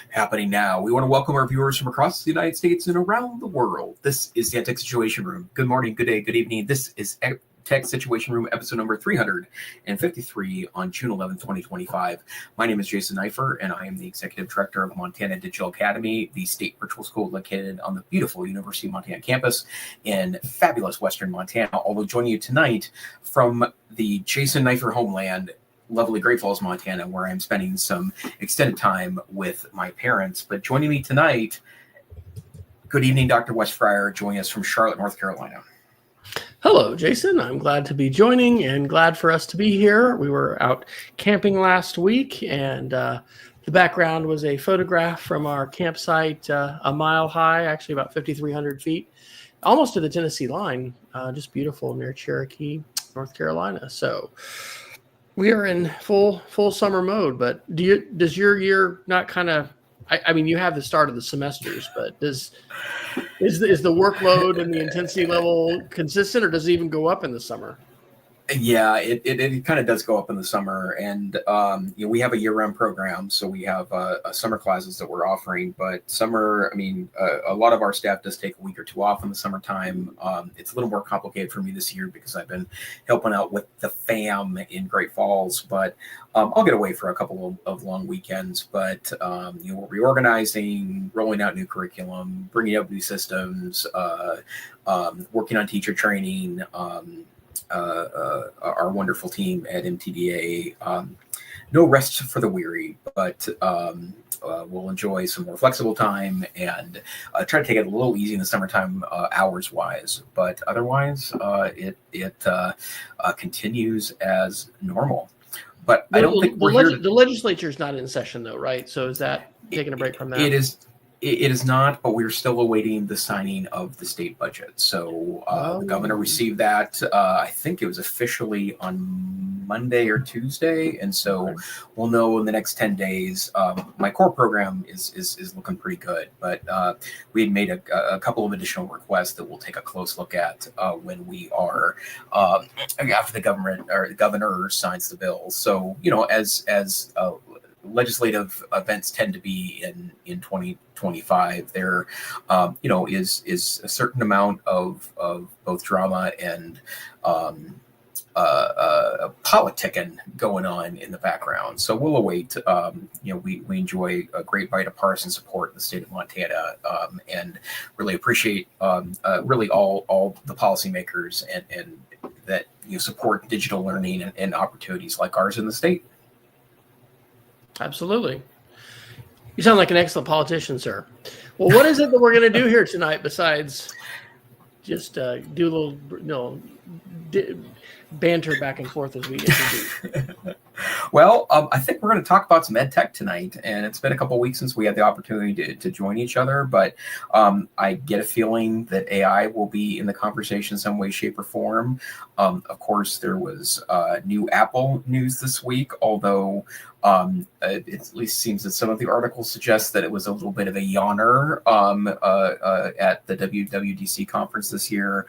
happening now. We want to welcome our viewers from across the United States and around the world. This is the EdTech Situation Room. Good morning, good day, good evening. This is EdTech Situation Room, episode number 353 on June 11, 2025. My name is Jason Neiffer, and I am the Executive Director of Montana Digital Academy, the state virtual school located on the beautiful University of Montana campus in fabulous Western Montana. Although joining you tonight from the Jason Neiffer homeland, lovely Great Falls, Montana, where I'm spending some extended time with my parents. But joining me tonight, good evening, Dr. Wesley Fryer, joining us from Charlotte, North Carolina. Hello, Jason. I'm glad to be joining and glad for us to be here. We were out camping last week, and the background was a photograph from our campsite a mile high, actually about 5,300 feet, almost to the Tennessee line, just beautiful near Cherokee, North Carolina. So we are in full summer mode, but does your year not kind of, I mean, you have the start of the semesters, but is the workload and the intensity level consistent, or does it even go up in the summer? Yeah, it kind of does go up in the summer, and we have a year-round program, so we have summer classes that we're offering. But summer, I mean, a lot of our staff does take a week or two off in the summertime. It's a little more complicated for me this year because I've been helping out with the fam in Great Falls, but I'll get away for a couple of long weekends. But we're reorganizing, rolling out new curriculum, bringing up new systems, working on teacher training. Our wonderful team at MTDA. No rest for the weary, but we'll enjoy some more flexible time and try to take it a little easy in the summertime hours-wise. But otherwise, it continues as normal. But I don't think the legislature is not in session, though, right? So is that taking a break from that? It is not, but we're still awaiting the signing of the state budget. So the governor received that. I think it was officially on Monday or Tuesday, and so we'll know in the next 10 days. My core program is looking pretty good, but we had made a couple of additional requests that we'll take a close look at when we are after the governor signs the bill. So as legislative events tend to be in 2025. There, is a certain amount of both drama and politicking going on in the background. So we'll await. We enjoy a great bite of partisan support in the state of Montana, and really appreciate really all the policymakers and that support digital learning and opportunities like ours in the state. Absolutely. You sound like an excellent politician, sir. Well, what is it that we're going to do here tonight besides just do a little banter back and forth as we introduce? Well, I think we're going to talk about some EdTech tonight, and it's been a couple of weeks since we had the opportunity to join each other, but I get a feeling that AI will be in the conversation in some way, shape, or form. Of course, there was new Apple news this week, although it at least seems that some of the articles suggest that it was a little bit of a yawner at the WWDC conference this year.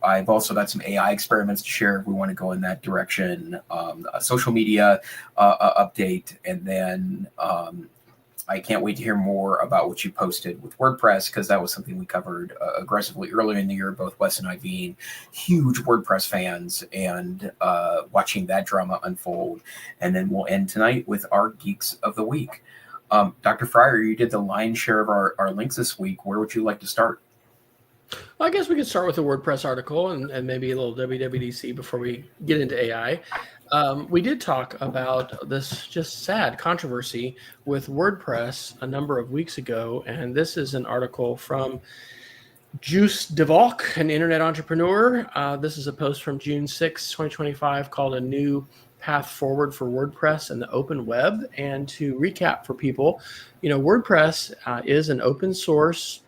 I've also got some AI experiments to share if we want to go in that direction, a social media update, and then I can't wait to hear more about what you posted with WordPress, because that was something we covered aggressively earlier in the year, both Wes and I being huge WordPress fans and watching that drama unfold. And then we'll end tonight with our Geeks of the Week. Dr. Fryer, you did the lion's share of our links this week. Where would you like to start? Well, I guess we could start with a WordPress article and maybe a little WWDC before we get into AI. We did talk about this just sad controversy with WordPress a number of weeks ago, and this is an article from Juice DeValk, an internet entrepreneur. This is a post from June 6, 2025 called A New Path Forward for WordPress and the Open Web. And to recap for people, WordPress is an open source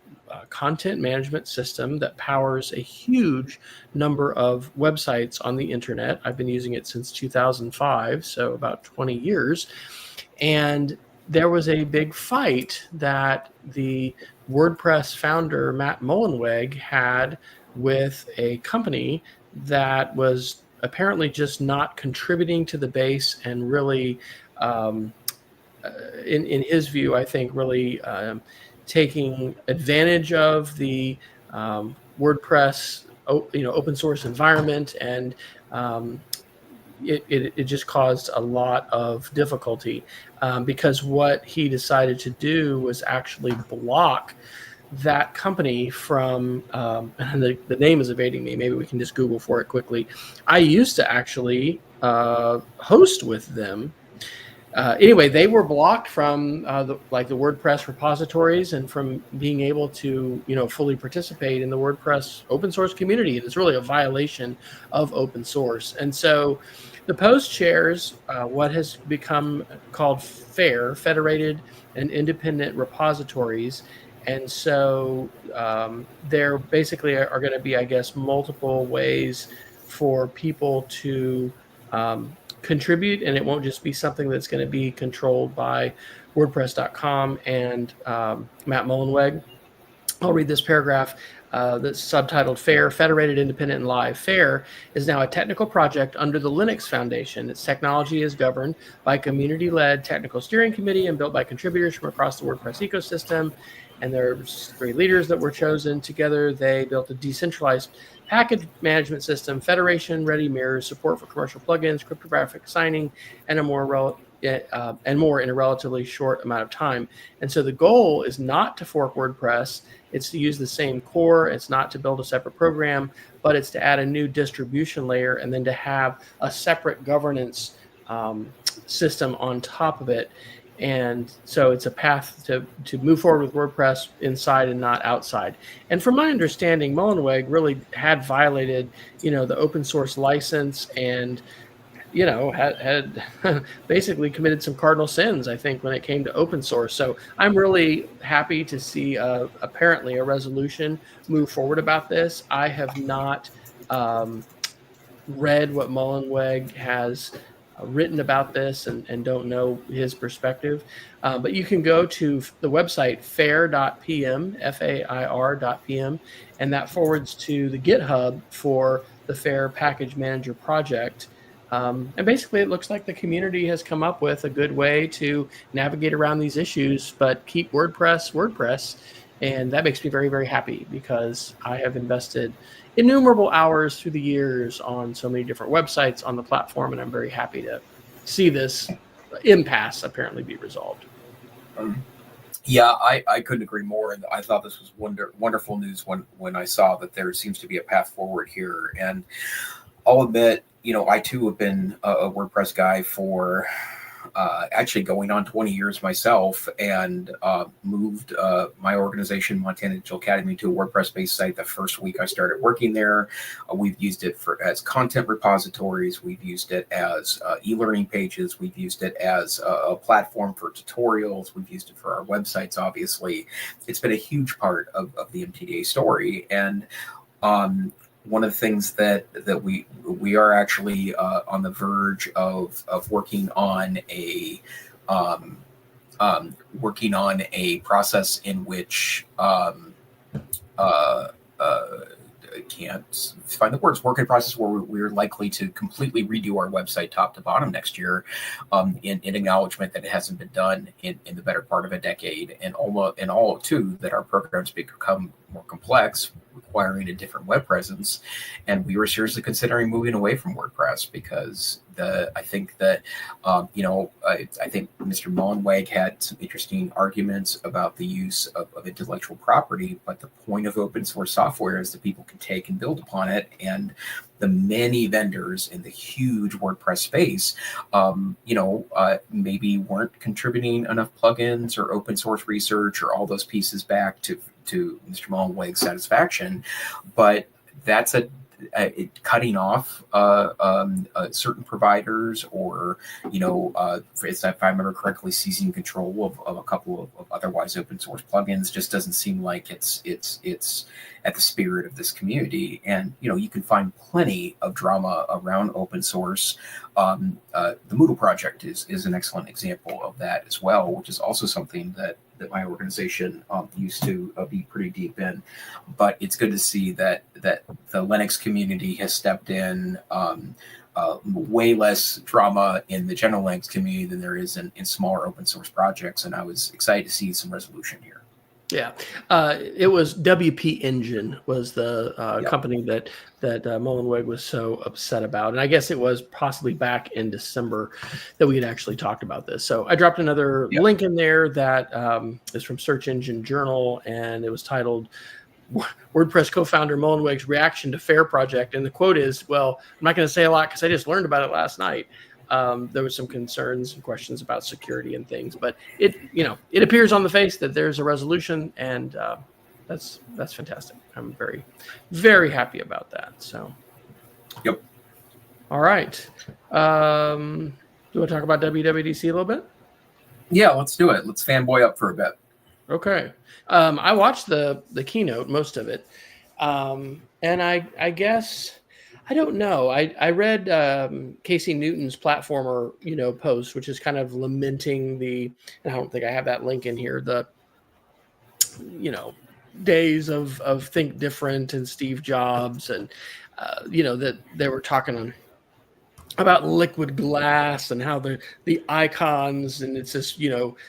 content management system that powers a huge number of websites on the internet. I've been using it since 2005, so about 20 years. And there was a big fight that the WordPress founder, Matt Mullenweg, had with a company that was apparently just not contributing to the base and really in his view, I think really taking advantage of the WordPress, open source environment, and it just caused a lot of difficulty because what he decided to do was actually block that company from, and the name is evading me. Maybe we can just Google for it quickly. I used to actually host with them. Anyway, they were blocked from the WordPress repositories and from being able to fully participate in the WordPress open source community. And it's really a violation of open source. And so the post shares what has become called federated and independent repositories. And so there basically are going to be, I guess, multiple ways for people to contribute, and it won't just be something that's going to be controlled by WordPress.com and Matt Mullenweg. I'll read this paragraph that's subtitled FAIR, Federated, Independent, and Live. FAIR is now a technical project under the Linux Foundation. Its technology is governed by a community-led technical steering committee and built by contributors from across the WordPress ecosystem. And there's 3 leaders that were chosen together. They built a decentralized package management system, federation-ready mirrors, support for commercial plugins, cryptographic signing, and more in a relatively short amount of time. And so the goal is not to fork WordPress. It's to use the same core. It's not to build a separate program, but it's to add a new distribution layer and then to have a separate governance system on top of it. And so it's a path to move forward with WordPress inside and not outside. And from my understanding, Mullenweg really had violated, the open source license and, had basically committed some cardinal sins, I think, when it came to open source. So I'm really happy to see apparently a resolution move forward about this. I have not read what Mullenweg has written about this and don't know his perspective. But you can go to the website fair.pm, fair.pm, and that forwards to the GitHub for the FAIR Package Manager project. And basically, it looks like the community has come up with a good way to navigate around these issues, but keep WordPress. And that makes me very, very happy because I have invested innumerable hours through the years on so many different websites on the platform, and I'm very happy to see this impasse apparently be resolved. Yeah, I couldn't agree more. And I thought this was wonderful news when I saw that there seems to be a path forward here. And I'll admit, I too have been a WordPress guy for actually going on 20 years myself, and moved my organization, Montana Digital Academy, to a WordPress-based site the first week I started working there. We've used it as content repositories. We've used it as e-learning pages. We've used it as a platform for tutorials. We've used it for our websites, obviously. It's been a huge part of the MTDA story. And one of the things that we are actually on the verge of working on a process in which I can't find the words. Working process where we're likely to completely redo our website top to bottom next year, in acknowledgement that it hasn't been done in the better part of a decade, and all too that our programs become more complex, requiring a different web presence. And we were seriously considering moving away from WordPress because I think that I think Mr. Mullenweg had some interesting arguments about the use of intellectual property, but the point of open source software is that people can take and build upon it. And the many vendors in the huge WordPress space, maybe weren't contributing enough plugins or open source research or all those pieces back to Mr. Mullenweg's satisfaction. But that's cutting off certain providers, or if I remember correctly, seizing control of a couple of otherwise open source plugins just doesn't seem like it's at the spirit of this community. And you can find plenty of drama around open source. The Moodle project is an excellent example of that as well, which is also something that my organization used to be pretty deep in. But it's good to see that the Linux community has stepped in way less drama in the general Linux community than there is in smaller open source projects. And I was excited to see some resolution here. Yeah, it was WP Engine was the company that Mullenweg was so upset about, and I guess it was possibly back in December that we had actually talked about this. So I dropped another link in there that is from Search Engine Journal, and it was titled WordPress co-founder Mullenweg's reaction to Fair project, and the quote is, "Well, I'm not going to say a lot because I just learned about it last night." There was some concerns and questions about security and things, but it appears on the face that there's a resolution, and that's fantastic. I'm very, very happy about that. So, yep. All right. Do you want to talk about WWDC a little bit? Yeah, let's do it. Let's fanboy up for a bit. Okay. I watched the keynote, most of it, and I guess. I don't know. I read Casey Newton's platformer, post, which is kind of lamenting and I don't think I have that link in here, the, days of Think Different and Steve Jobs, and, that they were talking about liquid glass and how the icons, and it's this,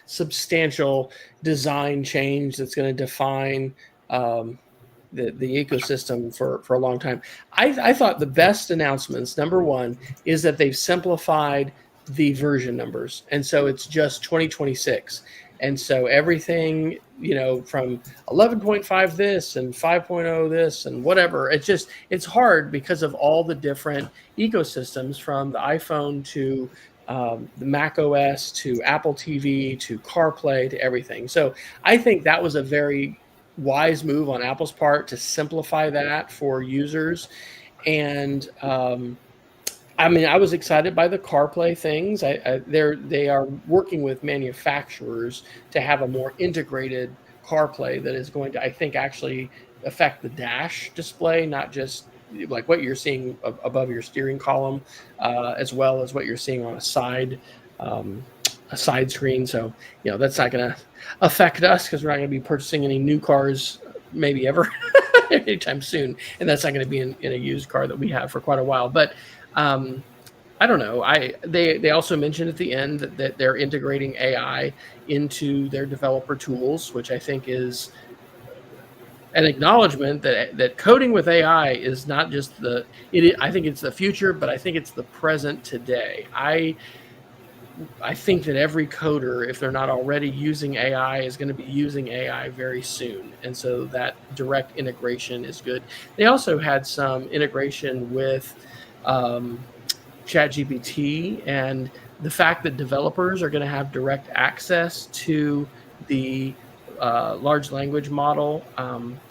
substantial design change that's going to define the ecosystem for a long time. I thought the best announcements, number one, is that they've simplified the version numbers. And so it's just 2026. And so everything, from 11.5 this and 5.0 this and whatever, it's hard because of all the different ecosystems, from the iPhone to the Mac OS to Apple TV to CarPlay to everything. So I think that was a very wise move on Apple's part to simplify that for users. And I was excited by the CarPlay things. They are working with manufacturers to have a more integrated CarPlay that is going to, I think, actually affect the dash display, not just like what you're seeing above your steering column, as well as what you're seeing on a side screen. So, that's not going to affect us because we're not going to be purchasing any new cars maybe ever anytime soon. And that's not going to be in a used car that we have for quite a while. But I don't know. They also mentioned at the end that they're integrating AI into their developer tools, which I think is an acknowledgement that coding with AI is not just I think it's the future, but I think it's the present today. I think that every coder, if they're not already using AI, is going to be using AI very soon. And so that direct integration is good. They also had some integration with ChatGPT, and the fact that developers are going to have direct access to the large language model,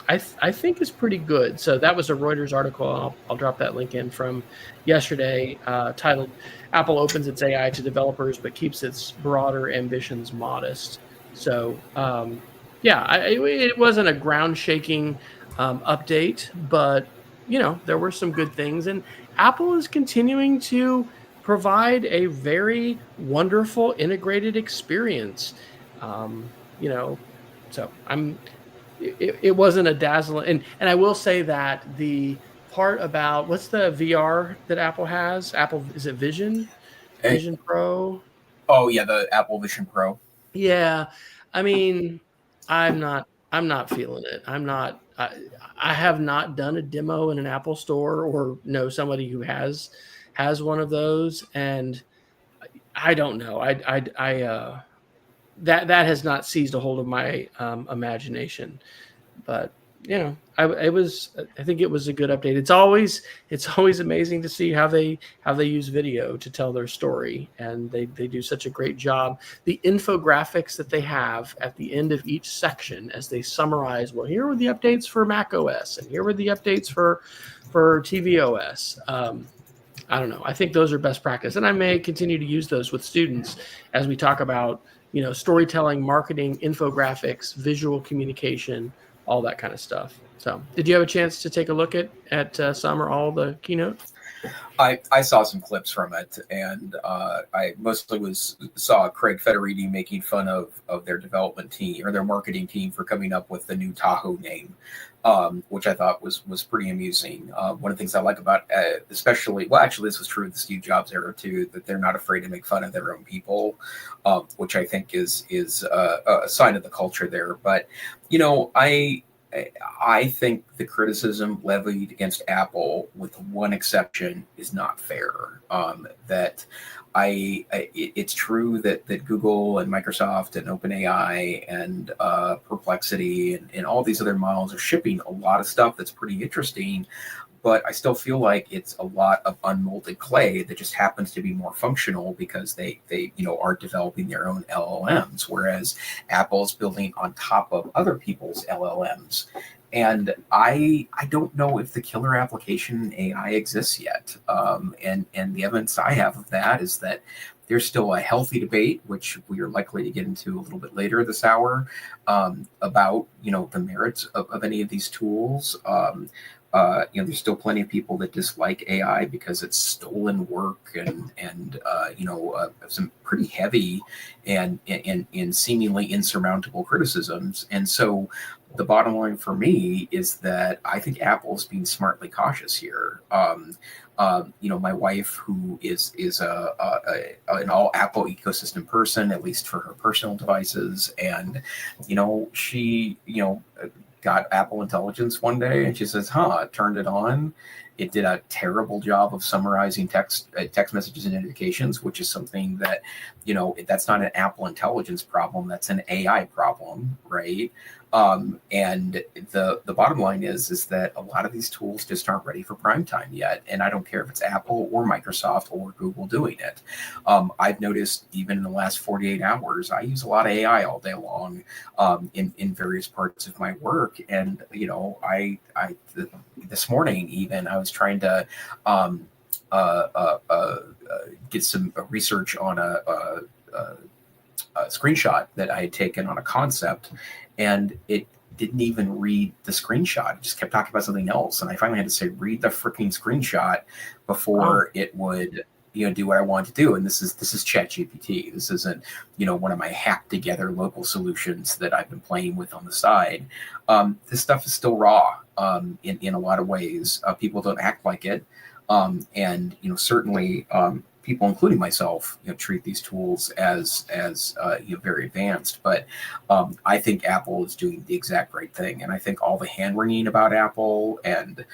I think is pretty good. So that was a Reuters article. I'll drop that link in from yesterday, titled "Apple Opens Its AI to Developers but Keeps Its Broader Ambitions Modest." So it wasn't a ground-shaking update, but there were some good things, and Apple is continuing to provide a very wonderful integrated experience. So it wasn't a dazzling, and I will say that the part about what's the VR that Apple has? Is it Vision Pro? Oh yeah, the Apple Vision Pro. Yeah, I'm not feeling it. I have not done a demo in an Apple store or know somebody who has one of those, and I don't know. That has not seized a hold of my imagination, but I think it was a good update. It's always amazing to see how they use video to tell their story, and they do such a great job. The infographics that they have at the end of each section as they summarize, well, here were the updates for Mac OS, and here were the updates for tvOS. I don't know. I think those are best practice, and I may continue to use those with students as we talk about storytelling, marketing, infographics, visual communication, all that kind of stuff. So, did you have a chance to take a look at some or all the keynote? I saw some clips from it, and I mostly saw Craig Federighi making fun of their development team or their marketing team for coming up with the new Tahoe name, which I thought was pretty amusing. One of the things I like about, especially, well, actually, this was true of the Steve Jobs era too, that they're not afraid to make fun of their own people, which I think is a sign of the culture there. But I think the criticism levied against Apple, with one exception, is not fair. That it's true that Google and Microsoft and OpenAI and Perplexity and all these other models are shipping a lot of stuff that's pretty interesting, but I still feel like it's a lot of unmolded clay that just happens to be more functional because they are developing their own LLMs, whereas Apple's building on top of other people's LLMs. And I don't know if the killer application in AI exists yet. And the evidence I have of that is that there's still a healthy debate, which we are likely to get into a little bit later this hour, about the merits of any of these tools. There's still plenty of people that dislike AI because it's stolen work and some pretty heavy and seemingly insurmountable criticisms. And so the bottom line for me is that I think Apple's being smartly cautious here. My wife, who is an all Apple ecosystem person, at least for her personal devices, and she got Apple Intelligence one day, and she says, turned it on. It did a terrible job of summarizing text messages and notifications, which is something that, that's not an Apple Intelligence problem. That's an AI problem, right? And the bottom line is that a lot of these tools just aren't ready for prime time yet. And I don't care if it's Apple or Microsoft or Google doing it. I've noticed even in the last 48 hours, I use a lot of AI all day long in various parts of my work. And, this morning, even I was trying to get some research on a screenshot that I had taken on a concept, and it didn't even read the screenshot. It just kept talking about something else. And I finally had to say, read the freaking screenshot before it would, do what I wanted to do. And this is ChatGPT. This isn't, one of my hacked together local solutions that I've been playing with on the side. This stuff is still raw in a lot of ways. People don't act like it. And certainly people, including myself, treat these tools as very advanced. But I think Apple is doing the exact right thing, and I think all the hand wringing about Apple and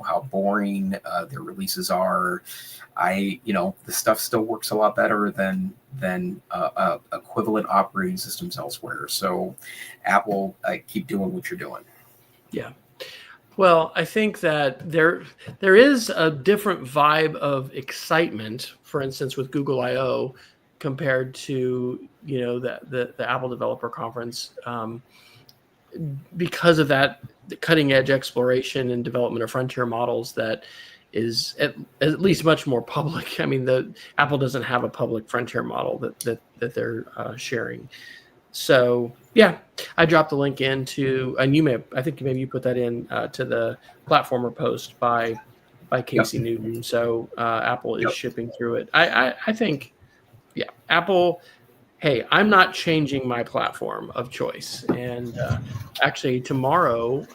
how boring their releases are, the stuff still works a lot better than equivalent operating systems elsewhere. So Apple, keep doing what you're doing. Yeah. Well, I think that there is a different vibe of excitement, for instance, with Google I/O compared to the Apple Developer Conference, because of that cutting edge exploration and development of frontier models that is at least much more public. I mean, Apple doesn't have a public frontier model that they're sharing. So yeah, I dropped the link into, and I think maybe you put that in to the platformer post by Casey Newton. So Apple is shipping through it. I think, Apple. Hey, I'm not changing my platform of choice. And actually, tomorrow,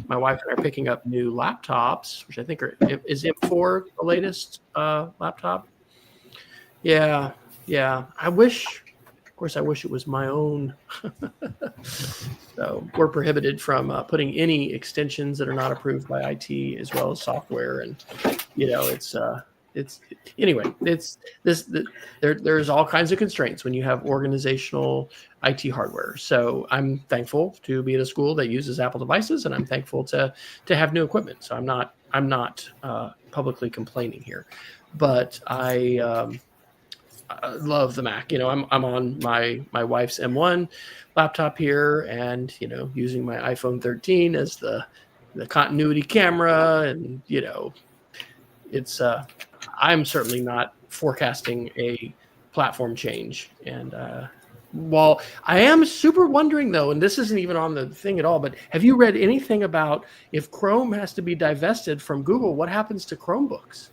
my wife and I are picking up new laptops, which I think is M4 the latest laptop. Yeah. I wish it was my own. So we're prohibited from putting any extensions that are not approved by IT, as well as software. And there's all kinds of constraints when you have organizational IT hardware. So I'm thankful to be at a school that uses Apple devices, and I'm thankful to have new equipment. So I'm not publicly complaining here, but I love the Mac. I'm on my wife's M1 laptop here, and using my iPhone 13 as the continuity camera, and it's I'm certainly not forecasting a platform change. And while I am super wondering, though, and this isn't even on the thing at all, but have you read anything about if Chrome has to be divested from Google, what happens to Chromebooks?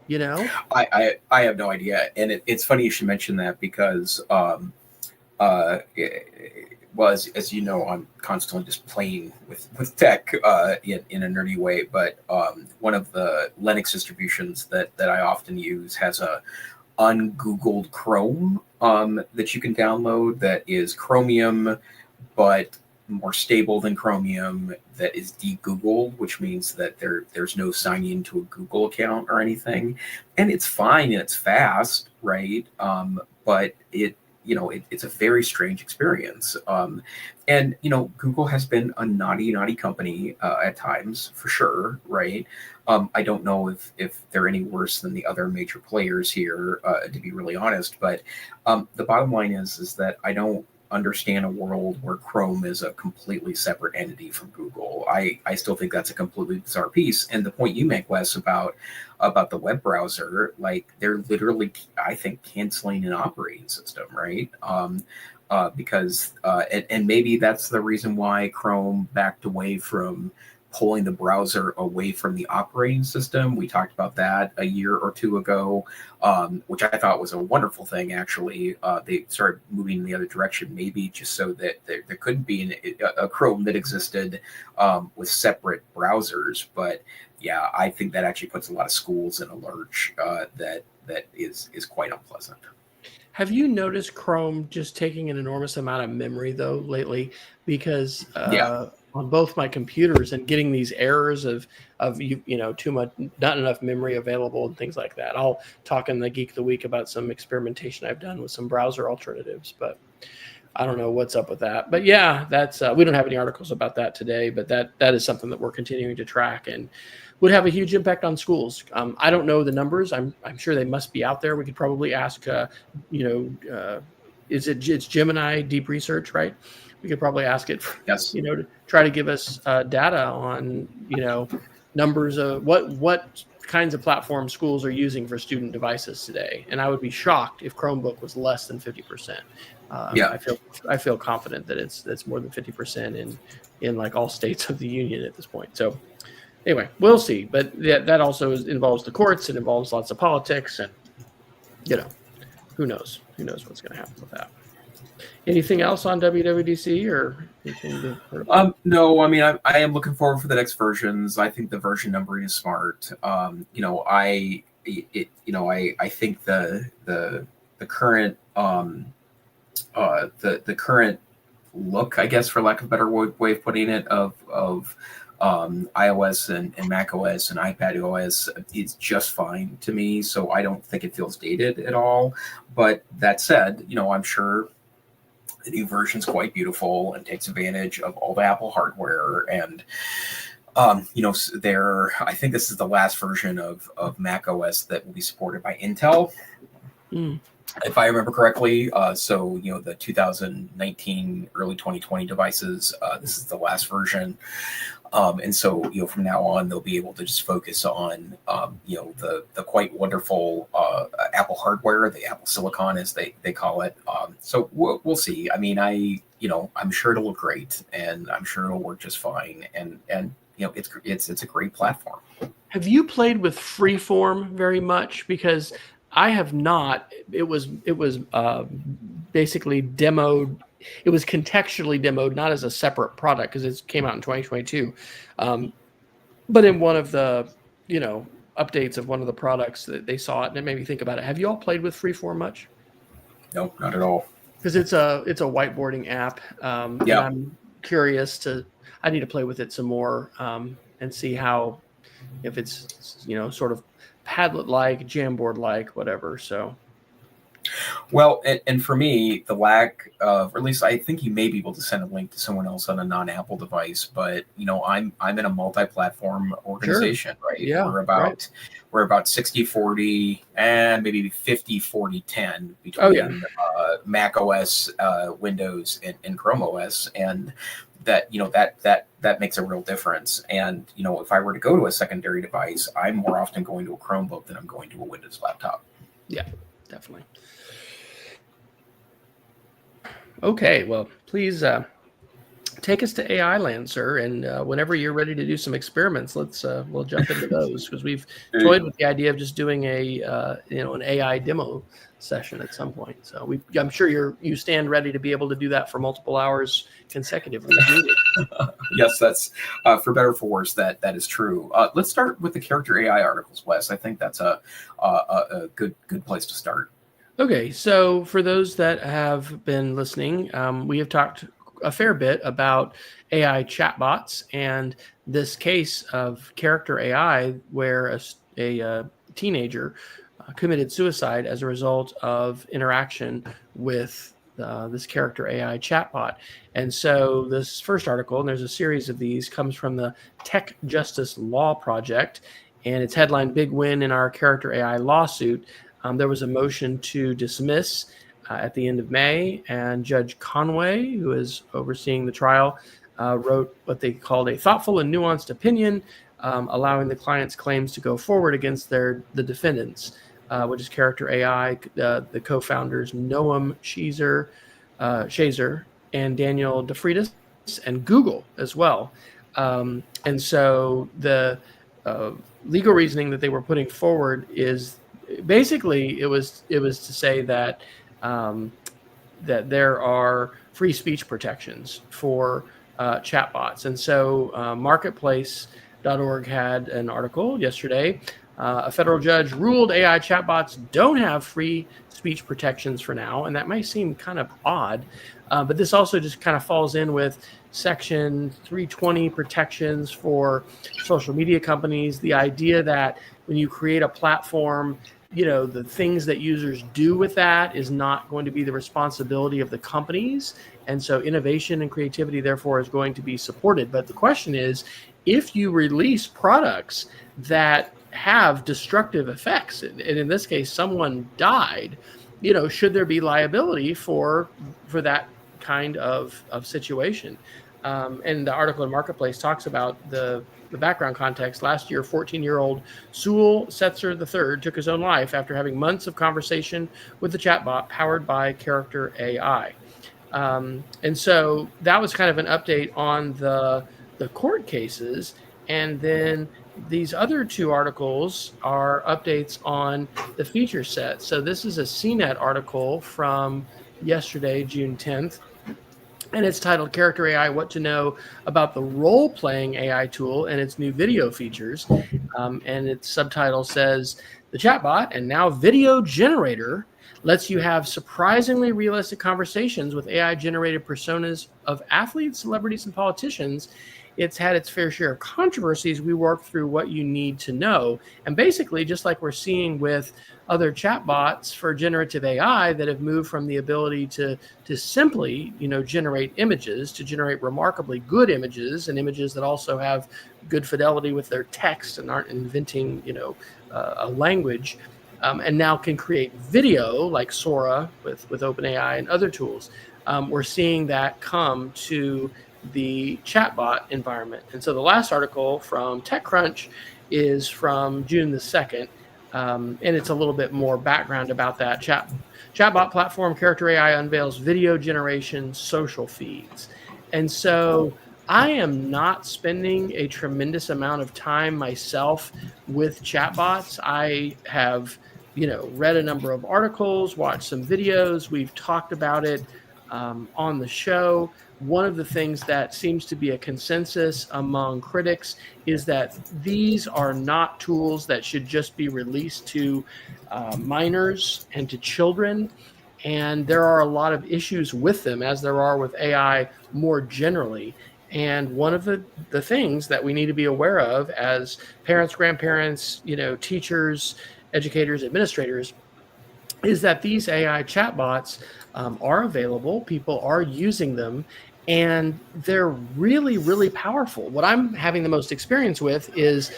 You know? I have no idea, and it's funny you should mention that because well, as you know, I'm constantly just playing with tech in a nerdy way. But one of the Linux distributions that I often use has a ungoogled Chrome that you can download that is Chromium, but more stable than Chromium, that is de-Googled, which means that there's no signing into a Google account or anything, and it's fine and it's fast, right? But it's a very strange experience. And Google has been a naughty company at times, for sure, right? I don't know if they're any worse than the other major players here, to be really honest. But the bottom line is that I don't understand a world where Chrome is a completely separate entity from Google. I still think that's a completely bizarre piece. And the point you make, Wes, about the web browser, like they're literally, I think, canceling an operating system, right? Because and maybe that's the reason why Chrome backed away from pulling the browser away from the operating system. We talked about that a year or two ago, which I thought was a wonderful thing, actually. They started moving in the other direction, maybe just so that there couldn't be a Chrome that existed with separate browsers. But yeah, I think that actually puts a lot of schools in a lurch that is quite unpleasant. Have you noticed Chrome just taking an enormous amount of memory though lately? Because Yeah. on both my computers and getting these errors of too much, not enough memory available and things like that. I'll talk in the Geek of the Week about some experimentation I've done with some browser alternatives, but I don't know what's up with that. But yeah, that's we don't have any articles about that today, but that is something that we're continuing to track and would have a huge impact on schools. I don't know the numbers. I'm sure they must be out there. We could probably ask, it's Gemini Deep Research, right? We could probably ask it, Yes. to try to give us data on, numbers of what kinds of platforms schools are using for student devices today. And I would be shocked if Chromebook was less than 50%. Yeah. I feel confident that that's more than 50% in like all states of the union at this point. So anyway, we'll see. But that also involves the courts. It involves lots of politics, and who knows? Who knows what's going to happen with that? Anything else on WWDC or anything you've heard about? No, I mean, I am looking forward for the next versions. I think the version numbering is smart. I think the current the current look, I guess, for lack of a better way of putting it, of iOS and Mac OS and iPad OS is just fine to me. So I don't think it feels dated at all. But that said, I'm sure the new version is quite beautiful and takes advantage of all the Apple hardware. And I think this is the last version of Mac OS that will be supported by Intel. If I remember correctly. So the 2019, early 2020 devices, this is the last version. And so, from now on, they'll be able to just focus on, the quite wonderful Apple hardware, the Apple Silicon, as they call it. So we'll see. I mean, I'm sure it'll look great, and I'm sure it'll work just fine. And it's a great platform. Have you played with Freeform very much? Because I have not. It was basically demoed. It was contextually demoed, not as a separate product because it came out in 2022, but in one of the updates of one of the products that they saw it, and it made me think about it. Have you all played with Freeform much? No, not at all. Because it's a whiteboarding app, and I'm curious I need to play with it some more and see how, if it's sort of Padlet-like, Jamboard-like, whatever. So, well, and for me, the lack of, or at least I think you may be able to send a link to someone else on a non-Apple device, but I'm in a multi-platform organization, sure. right? Yeah, we're about 60-40 and maybe 50-40-10 between Mac OS, Windows, and Chrome OS, and that that makes a real difference. And if I were to go to a secondary device, I'm more often going to a Chromebook than I'm going to a Windows laptop. Yeah, definitely. Okay, well, please take us to AI land, sir. And whenever you're ready to do some experiments, we'll jump into those, because we've toyed with the idea of just doing an AI demo session at some point. So I'm sure you stand ready to be able to do that for multiple hours consecutively. Yes, that's for better or for worse. That is true. Let's start with the Character.AI articles, Wes. I think that's a good place to start. Okay, so for those that have been listening, we have talked a fair bit about AI chatbots and this case of Character.AI, where a teenager committed suicide as a result of interaction with this Character.AI chatbot. And so this first article, and there's a series of these, comes from the Tech Justice Law Project, and it's headlined "Big Win in Our Character.AI Lawsuit." There was a motion to dismiss at the end of May, and Judge Conway, who is overseeing the trial, wrote what they called a thoughtful and nuanced opinion, allowing the client's claims to go forward against the defendants, which is Character.AI, the co-founders Noam Shazer and Daniel DeFreitas, and Google as well. And so the legal reasoning that they were putting forward is basically it was to say that that there are free speech protections for chatbots. And so marketplace.org had an article yesterday. A federal judge ruled AI chatbots don't have free speech protections for now, and that may seem kind of odd, but this also just kind of falls in with Section 320 protections for social media companies. The idea that when you create a platform, the things that users do with that is not going to be the responsibility of the companies. And so innovation and creativity, therefore, is going to be supported. But the question is, if you release products that have destructive effects, and in this case, someone died, should there be liability for that kind of situation? And the article in Marketplace talks about the background context. Last year, 14-year-old Sewell Setzer III took his own life after having months of conversation with the chatbot powered by Character.AI. And so that was kind of an update on the court cases. And then these other two articles are updates on the feature set. So this is a CNET article from yesterday, June 10th. And it's titled Character.AI, What to Know About the Role-Playing AI Tool and Its New Video Features. And its subtitle says, the chatbot and now video generator lets you have surprisingly realistic conversations with AI-generated personas of athletes, celebrities, and politicians. It's had its fair share of controversies. We work through what you need to know. And basically, just like we're seeing with other chatbots for generative AI that have moved from the ability to simply, generate images, to generate remarkably good images, and images that also have good fidelity with their text and aren't inventing, a language, and now can create video like Sora with OpenAI and other tools. We're seeing that come to the chatbot environment. And so the last article from TechCrunch is from June the 2nd, and it's a little bit more background about that. Chatbot platform Character.AI unveils video generation social feeds. And so I am not spending a tremendous amount of time myself with chatbots. I have, read a number of articles, watched some videos. We've talked about it on the show. One of the things that seems to be a consensus among critics is that these are not tools that should just be released to minors and to children. And there are a lot of issues with them, as there are with AI more generally. And one of the things that we need to be aware of as parents, grandparents, teachers, educators, administrators, is that these AI chatbots are available. People are using them, and they're really, really powerful. What I'm having the most experience with is,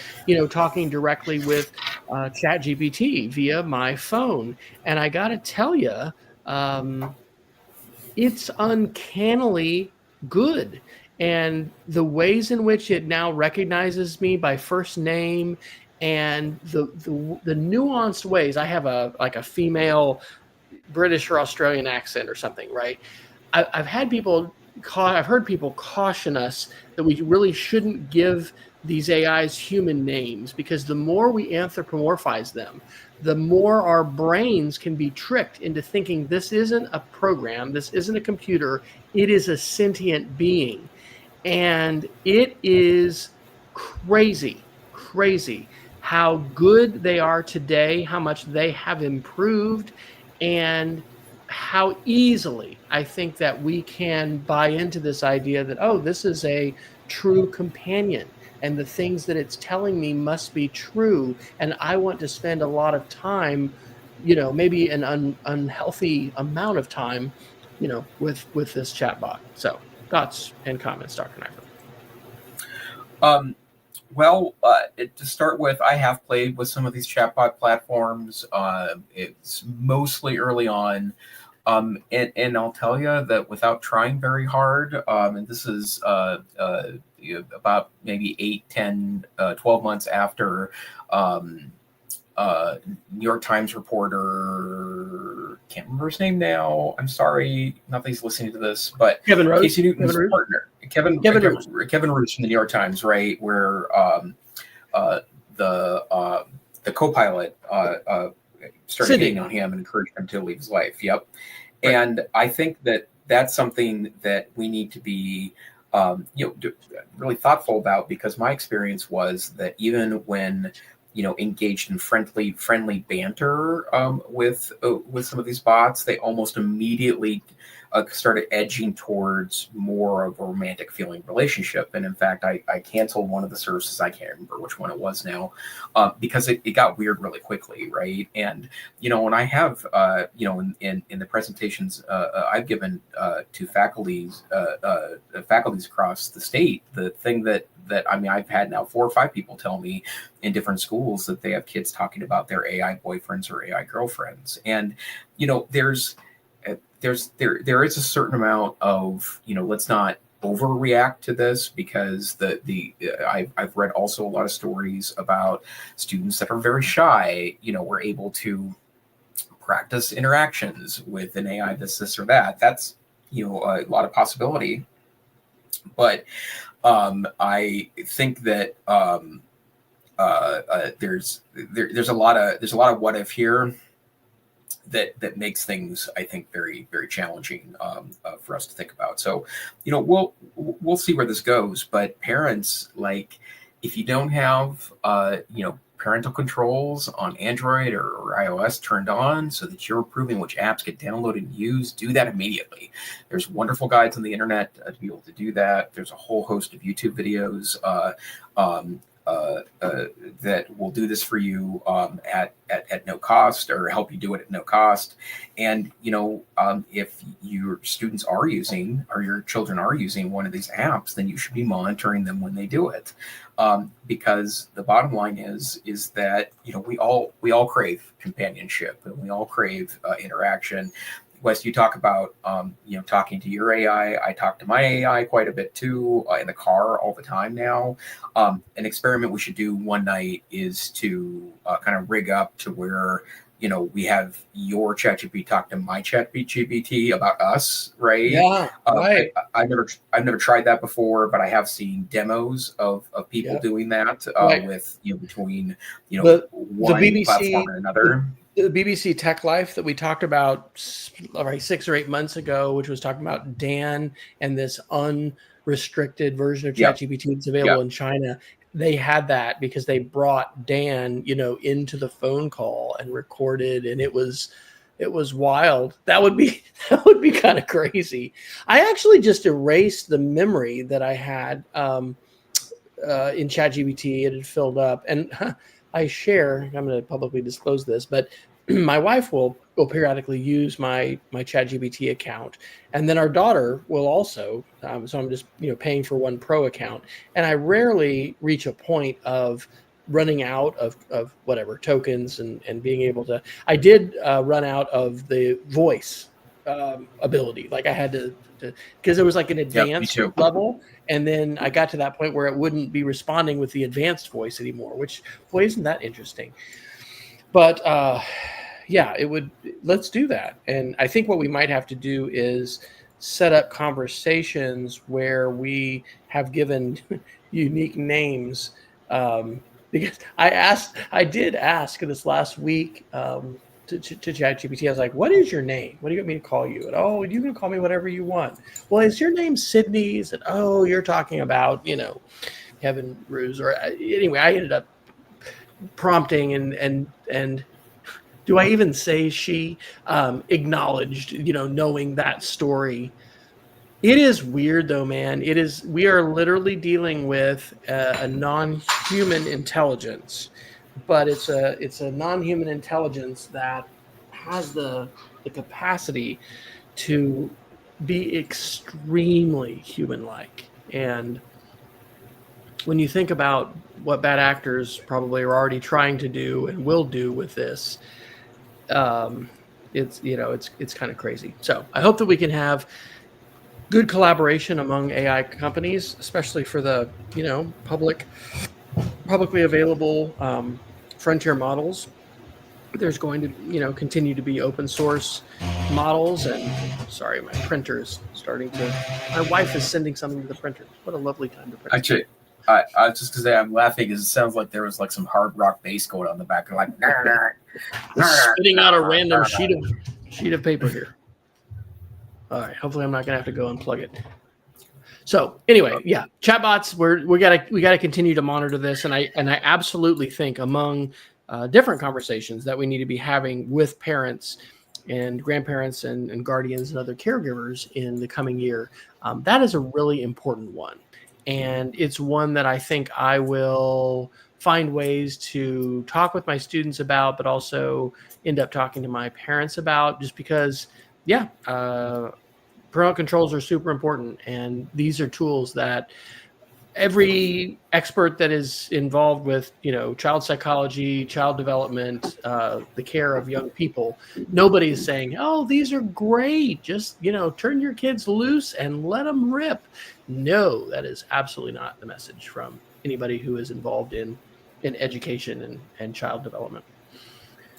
talking directly with ChatGPT via my phone. And I got to tell you, it's uncannily good. And the ways in which it now recognizes me by first name, and the nuanced ways. I have a female British or Australian accent or something, right? I've had people I've heard people caution us that we really shouldn't give these AIs human names, because the more we anthropomorphize them, the more our brains can be tricked into thinking this isn't a program, this isn't a computer, it is a sentient being. And it is crazy how good they are today, how much they have improved, and how easily I think that we can buy into this idea that, oh, this is a true companion, and the things that it's telling me must be true. And I want to spend a lot of time, maybe an unhealthy amount of time, with this chatbot. So thoughts and comments, Dr. Neiffer. Well, to start with, I have played with some of these chatbot platforms. It's mostly early on. And I'll tell you that without trying very hard, and this is about maybe 8, 10, 12 months after New York Times reporter, can't remember his name now. I'm sorry, not that he's listening to this, but Kevin Rose, Casey Newton's partner, Kevin Rose from the New York Times, right, where the co-pilot started hitting on him and encouraged him to leave his life. Yep. Right. And I think that that's something that we need to be really thoughtful about, because my experience was that even when engaged in friendly banter with some of these bots, they almost immediately started edging towards more of a romantic feeling relationship. And in fact, I canceled one of the services. I can't remember which one it was now, because it got weird really quickly, right? And when I have in the presentations I've given to faculties across the state, the thing that I've had now 4 or 5 people tell me in different schools that they have kids talking about their AI boyfriends or AI girlfriends. And there is a certain amount of let's not overreact to this, because I've read also a lot of stories about students that are very shy were able to practice interactions with an AI, this or that. That's a lot of possibility, but I think that there's a lot of what if here that makes things, I think, very, very challenging for us to think about. So, we'll see where this goes. But parents, if you don't have parental controls on Android or iOS turned on so that you're approving which apps get downloaded and used, do that immediately. There's wonderful guides on the internet to be able to do that. There's a whole host of YouTube videos that will do this for you at no cost, or help you do it at no cost. And if your students are using, or your children are using one of these apps, then you should be monitoring them when they do it, because the bottom line is that we all crave companionship, and we all crave interaction. Wes, you talk about talking to your AI. I talk to my AI quite a bit too, in the car all the time now. An experiment we should do one night is to kind of rig up to where we have your ChatGPT talk to my ChatGPT about us, right? Yeah, right. I've never tried that before, but I have seen demos of people doing that with between one BBC, platform and another. The BBC Tech Life that we talked about 6 or 8 months ago, which was talking about Dan and this unrestricted version of ChatGPT that's available in China. They had that because they brought Dan, into the phone call and recorded, and it was wild. That would be kind of crazy. I actually just erased the memory that I had in ChatGPT. It had filled up, and I share, I'm going to publicly disclose this, but my wife will periodically use my ChatGPT account, and then our daughter will also. So I'm just paying for one pro account, and I rarely reach a point of running out of whatever tokens and being able to. I did run out of the voice ability. Like I had to because it was like an advanced level, and then I got to that point where it wouldn't be responding with the advanced voice anymore, which, boy, isn't that interesting. But it would. Let's do that. And I think what we might have to do is set up conversations where we have given unique names. Because I did ask this last week to ChatGPT. I was like, "What is your name? What do you want me to call you?" And oh, you can call me whatever you want. Well, is your name Sydney? And oh, you're talking about Kevin Ruse. Or anyway, I ended up prompting and do I even say she acknowledged, knowing that story. It is weird though, man. It is. We are literally dealing with a non-human intelligence, but it's a non-human intelligence that has the capacity to be extremely human-like. And when you think about what bad actors probably are already trying to do and will do with this, it's kind of crazy. So I hope that we can have good collaboration among AI companies, especially for the publicly available frontier models. There's going to continue to be open source models. And sorry, my printer is starting to. My wife is sending something to the printer. What a lovely time to print. Actually, I was just gonna say I'm laughing because it sounds like there was like some hard rock bass going on in the back, like spitting out a random sheet of paper here. All right, hopefully I'm not gonna have to go unplug it. So anyway, yeah, chatbots. We gotta continue to monitor this, and I absolutely think among different conversations that we need to be having with parents and grandparents and guardians and other caregivers in the coming year. That is a really important one. And it's one that I think I will find ways to talk with my students about, but also end up talking to my parents about, just because, parental controls are super important. And these are tools that every expert that is involved with, child psychology, child development, the care of young people, nobody is saying, oh, these are great. Just, turn your kids loose and let them rip. No, that is absolutely not the message from anybody who is involved in education and child development.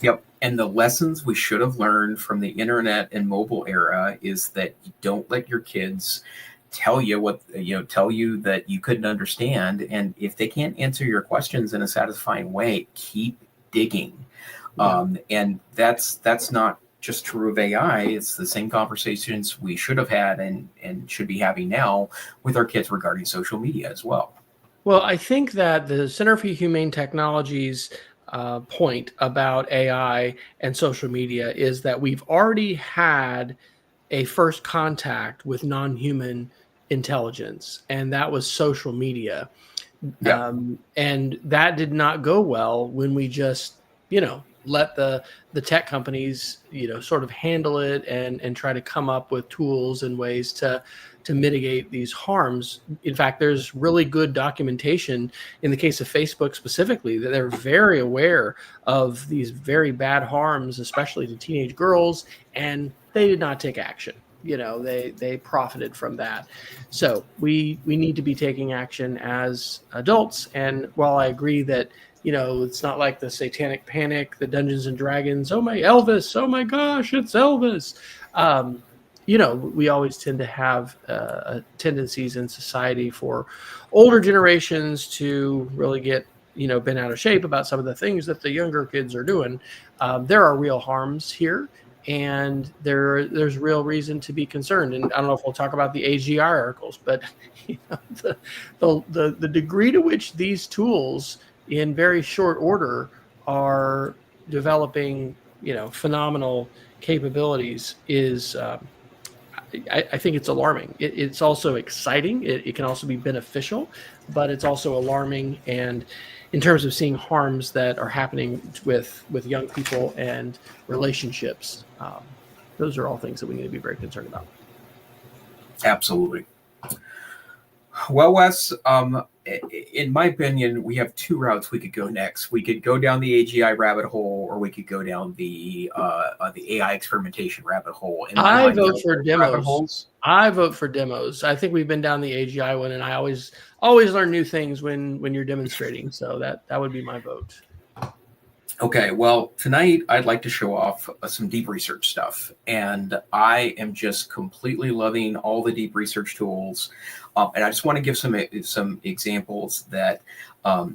Yep. And the lessons we should have learned from the internet and mobile era is that you don't let your kids tell you that you couldn't understand. And if they can't answer your questions in a satisfying way, keep digging. Yeah. And that's not just true of AI. It's the same conversations we should have had and should be having now with our kids regarding social media as well. Well, I think that the Center for Humane Technologies point about AI and social media is that we've already had a first contact with non-human intelligence, and that was social media. Yeah. And that did not go well when we just, let the tech companies, sort of handle it and try to come up with tools and ways to mitigate these harms. In fact, there's really good documentation in the case of Facebook specifically that they're very aware of these very bad harms, especially to teenage girls, and they did not take action. They profited from that. So we need to be taking action as adults. And while I agree that, it's not like the Satanic Panic, the Dungeons and Dragons, oh my Elvis, oh my gosh, it's Elvis. We always tend to have tendencies in society for older generations to really get, bent out of shape about some of the things that the younger kids are doing. There are real harms here, and there's real reason to be concerned. And I don't know if we'll talk about the AGI articles, but the degree to which these tools in very short order are developing, phenomenal capabilities is, I think it's alarming. It's also exciting. It can also be beneficial, but it's also alarming. And in terms of seeing harms that are happening with young people and relationships, those are all things that we need to be very concerned about. Absolutely. Well, Wes, in my opinion, we have two routes we could go next. We could go down the AGI rabbit hole, or we could go down the AI experimentation rabbit hole. I vote for demos. I vote for demos. I think we've been down the AGI one, and I always learn new things when you're demonstrating. So that would be my vote. Okay, well, tonight I'd like to show off some deep research stuff, and I am just completely loving all the deep research tools, and I just want to give some examples that I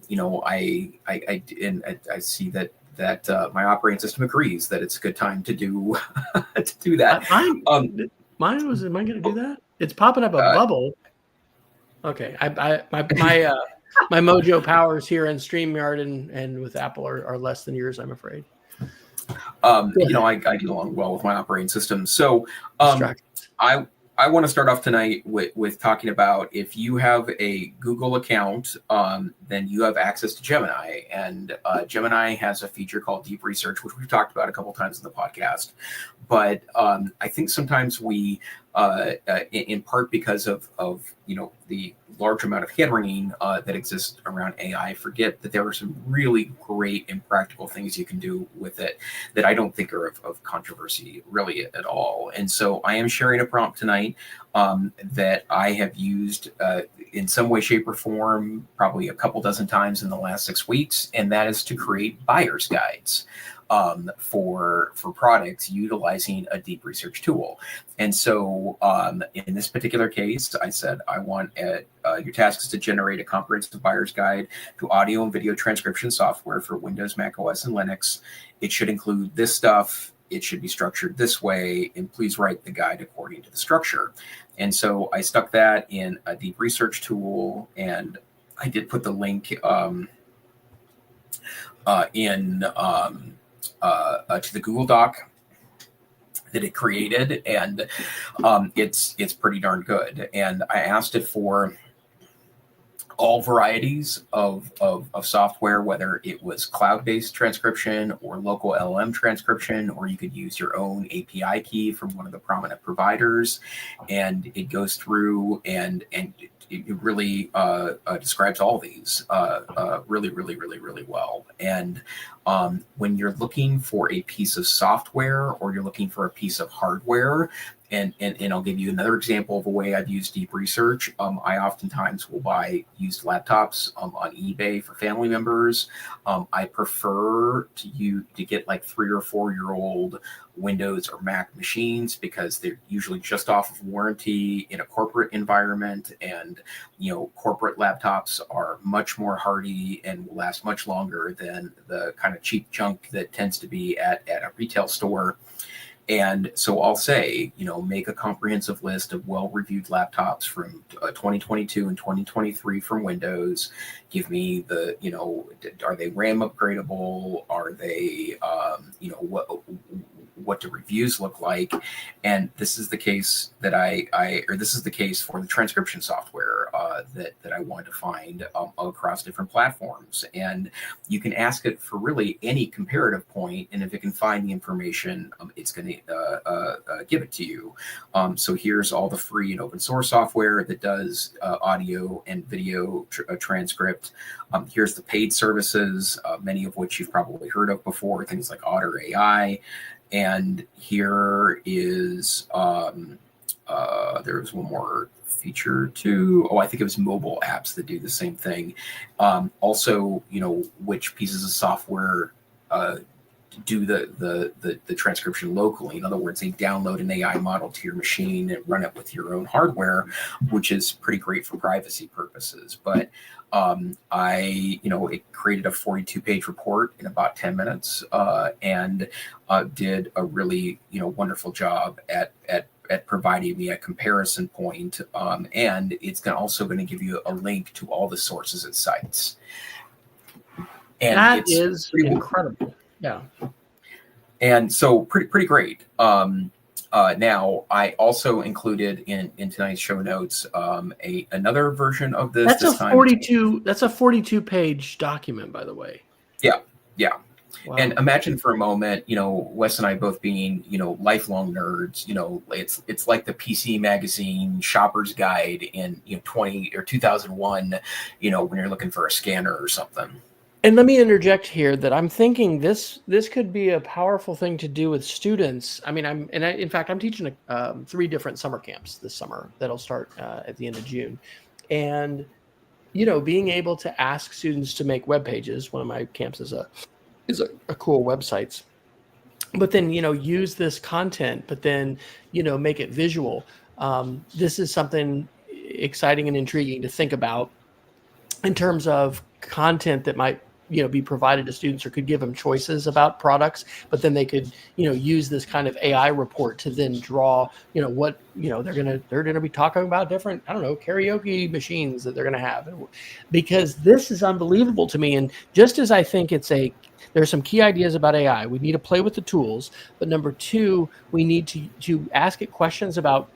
see that my operating system agrees that it's a good time to do to do that. Mine, Um, mine was. Am I going to do that? It's popping up a uh, bubble. Okay, my mojo powers here in StreamYard and with Apple are less than yours, I'm afraid. Go ahead. I get along well with my operating system. So Distract. I I want to start off tonight with talking about if you have a Google account, then you have access to Gemini. And Gemini has a feature called Deep Research, which we've talked about a couple times in the podcast. But I think sometimes we, in part because of the large amount of hand-wringing that exists around AI, forget that there are some really great and practical things you can do with it that I don't think are of controversy really at all. And so I am sharing a prompt tonight that I have used in some way, shape, or form probably a couple dozen times in the last 6 weeks, and that is to create buyer's guides for products utilizing a deep research tool. And so in this particular case, I said, I want your task is to generate a comprehensive buyer's guide to audio and video transcription software for Windows, Mac OS, and Linux. It should include this stuff. It should be structured this way, and please write the guide according to the structure. And so I stuck that in a deep research tool, and I did put the link to the Google Doc that it created, and it's pretty darn good. And I asked it for all varieties of software, whether it was cloud-based transcription or local LLM transcription, or you could use your own API key from one of the prominent providers. And it goes through and it really describes all these really, really, really, really well. And when you're looking for a piece of software or you're looking for a piece of hardware, and I'll give you another example of a way I've used deep research. I oftentimes will buy used laptops on eBay for family members. I prefer to get like 3 or 4 year old Windows or Mac machines because they're usually just off of warranty in a corporate environment, and corporate laptops are much more hardy and will last much longer than the kind of cheap junk that tends to be at a retail store. And so I'll say, make a comprehensive list of well-reviewed laptops from 2022 and 2023 from Windows. Give me are they RAM upgradable? Are they, what do reviews look like? And this is the case that this is the case for the transcription software that I wanted to find across different platforms. And you can ask it for really any comparative point, and if it can find the information, it's going to give it to you. So here's all the free and open source software that does audio and video transcript. Here's the paid services, many of which you've probably heard of before, things like Otter.AI. And here is, there's one more feature too. Oh, I think it was mobile apps that do the same thing. Also, which pieces of software do the transcription locally. In other words, they download an AI model to your machine and run it with your own hardware, which is pretty great for privacy purposes. But it created a 42-page report in about 10 minutes and did a really wonderful job at providing me a comparison point, and it's also going to give you a link to all the sources it cites. And that is incredible. Yeah. And so pretty great. Now, I also included in tonight's show notes another version of this. That's a 42. That's a 42-page document, by the way. Yeah. Wow. And imagine for a moment, Wes and I both being, lifelong nerds. It's like the PC Magazine shopper's guide in 2001. When you're looking for a scanner or something. And let me interject here that I'm thinking this could be a powerful thing to do with students. I mean, in fact, I'm teaching 3 different summer camps this summer that'll start at the end of June, and being able to ask students to make web pages. One of my camps is are cool websites. But then, use this content, but then, make it visual. This is something exciting and intriguing to think about in terms of content that might be provided to students or could give them choices about products, but then they could use this kind of AI report to then draw what they're gonna be talking about different, I don't know, karaoke machines that they're gonna have, because this is unbelievable to me. And just as I think there's some key ideas about AI, we need to play with the tools, but number two, we need to ask it questions about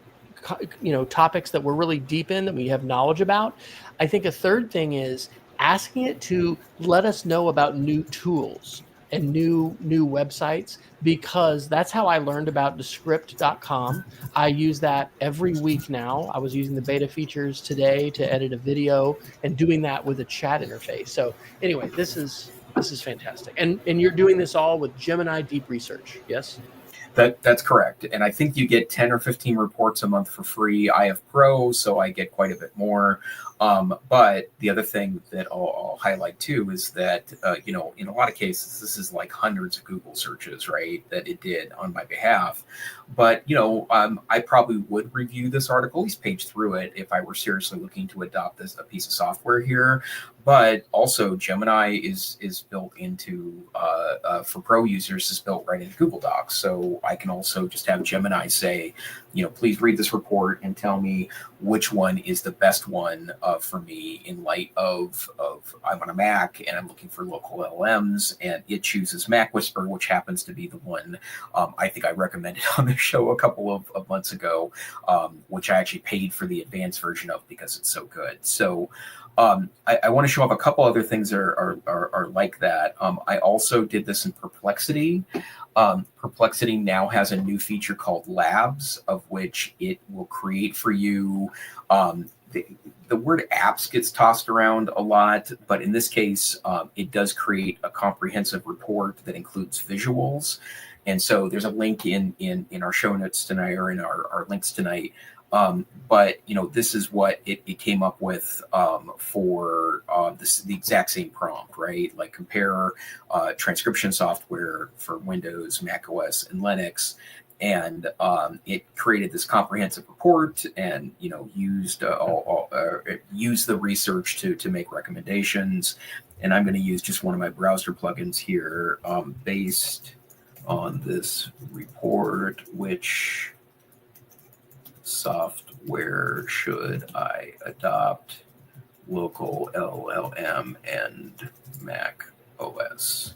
topics that we're really deep in, that we have knowledge about. I think a third thing is asking it to let us know about new tools and new websites, because that's how I learned about Descript.com. I use that every week now. I was using the beta features today to edit a video and doing that with a chat interface. So anyway, this is fantastic. And you're doing this all with Gemini Deep Research, yes? That's correct. And I think you get 10 or 15 reports a month for free. I have Pro, so I get quite a bit more. But the other thing that I'll highlight too is that, in a lot of cases, this is like hundreds of Google searches, right, that it did on my behalf. But, I probably would review this article, at least page through it, if I were seriously looking to adopt a piece of software here. But also Gemini is built into, for Pro users, is built right into Google Docs. So I can also just have Gemini say, please read this report and tell me which one is the best one for me in light of I'm on a Mac and I'm looking for local LLMs, and it chooses Mac Whisper, which happens to be the one I think I recommended on the show a couple of months ago, which I actually paid for the advanced version of because it's so good. So I want to show off a couple other things that are like that. I also did this in Perplexity. Perplexity now has a new feature called Labs, of which it will create for you. The word apps gets tossed around a lot, but in this case, it does create a comprehensive report that includes visuals. And so there's a link in our show notes tonight, or in our links tonight. But this is what it came up with for the exact same prompt, right? Like compare transcription software for Windows, Mac OS, and Linux. And it created this comprehensive report and used the research to make recommendations. And I'm going to use just one of my browser plugins here based on this report. Which software should I adopt? Local LLM and Mac OS.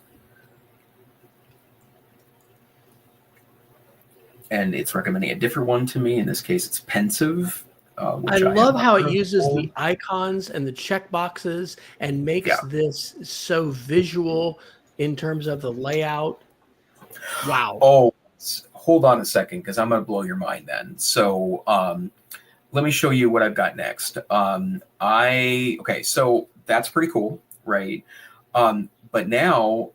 And it's recommending a different one to me. In this case, it's Pensive. I love how it uses the icons and the checkboxes and makes this so visual in terms of the layout. Wow. Oh, hold on a second, because I'm going to blow your mind then. So let me show you what I've got next. Okay, so that's pretty cool, right? But now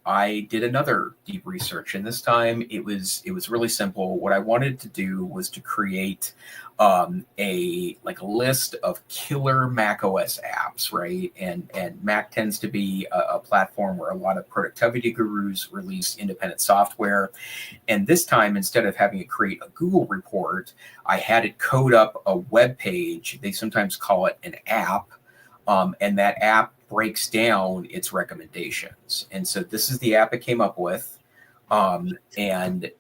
I did another deep research, and this time it was really simple. What I wanted to do was to create a list of killer Mac OS apps, right? And Mac tends to be a platform where a lot of productivity gurus release independent software. And this time, instead of having it create a Google report, I had it code up a web page. They sometimes call it an app, and that app breaks down its recommendations. And so this is the app it came up with. And